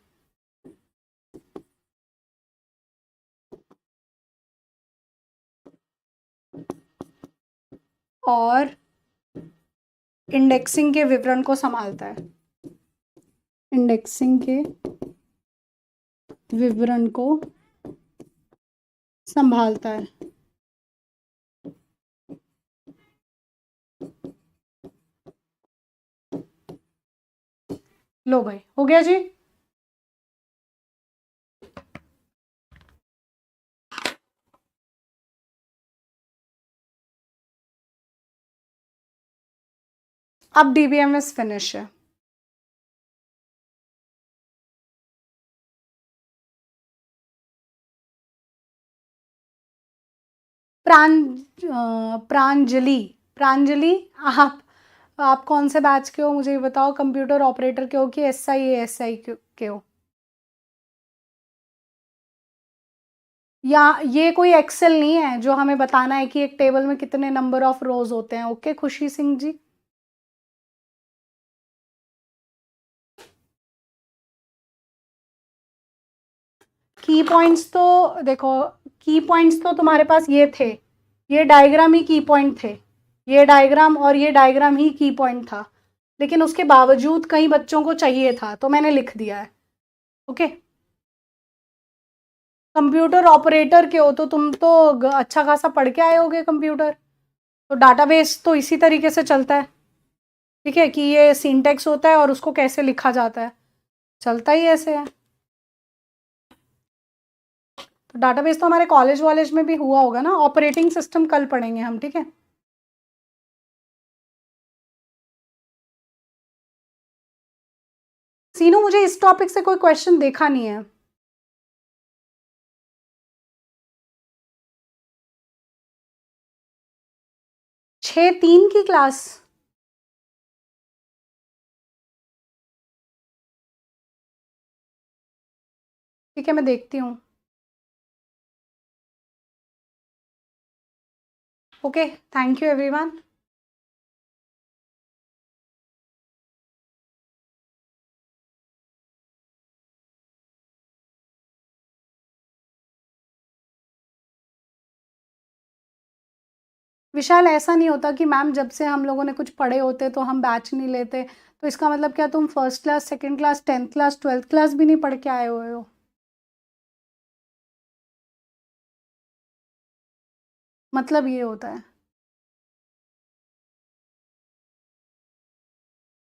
और इंडेक्सिंग के विवरण को संभालता है। इंडेक्सिंग के विवरण को संभालता है। लो भाई, हो गया जी। अब डीबीएमएस फिनिश है। प्रांजलि, प्रांजलि, आप कौन से बैच के हो मुझे ये बताओ। कंप्यूटर ऑपरेटर के हो कि एसआई के हो? या ये कोई एक्सेल नहीं है जो हमें बताना है कि एक टेबल में कितने नंबर ऑफ रोज होते हैं। ओके खुशी सिंह जी, की पॉइंट्स तो देखो, की पॉइंट्स तो तुम्हारे पास ये थे, ये डायग्राम ही की पॉइंट थे, ये डायग्राम और ये डायग्राम ही की पॉइंट था। लेकिन उसके बावजूद कई बच्चों को चाहिए था तो मैंने लिख दिया है। ओके, कंप्यूटर ऑपरेटर के हो तो तुम तो अच्छा खासा पढ़ के आए होगे कंप्यूटर। तो डाटाबेस तो इसी तरीके से चलता है, ठीक है, कि ये सिंटैक्स होता है और उसको कैसे लिखा जाता है, चलता ही ऐसे है। तो डाटाबेस तो हमारे कॉलेज में भी हुआ होगा ना। ऑपरेटिंग सिस्टम कल पढ़ेंगे हम, ठीक है। सीनू, मुझे इस टॉपिक से कोई क्वेश्चन देखा नहीं है। 6-3 की क्लास? ठीक है, मैं देखती हूँ। Okay, thank you everyone. Vishal ऐसा नहीं होता कि मैम जब से हम लोगों ने कुछ पढ़े होते तो हम बैच नहीं लेते, तो इसका मतलब क्या तुम first class, second class, 10th class, 12th class भी नहीं पढ़ के आए हुए हो? मतलब ये होता है।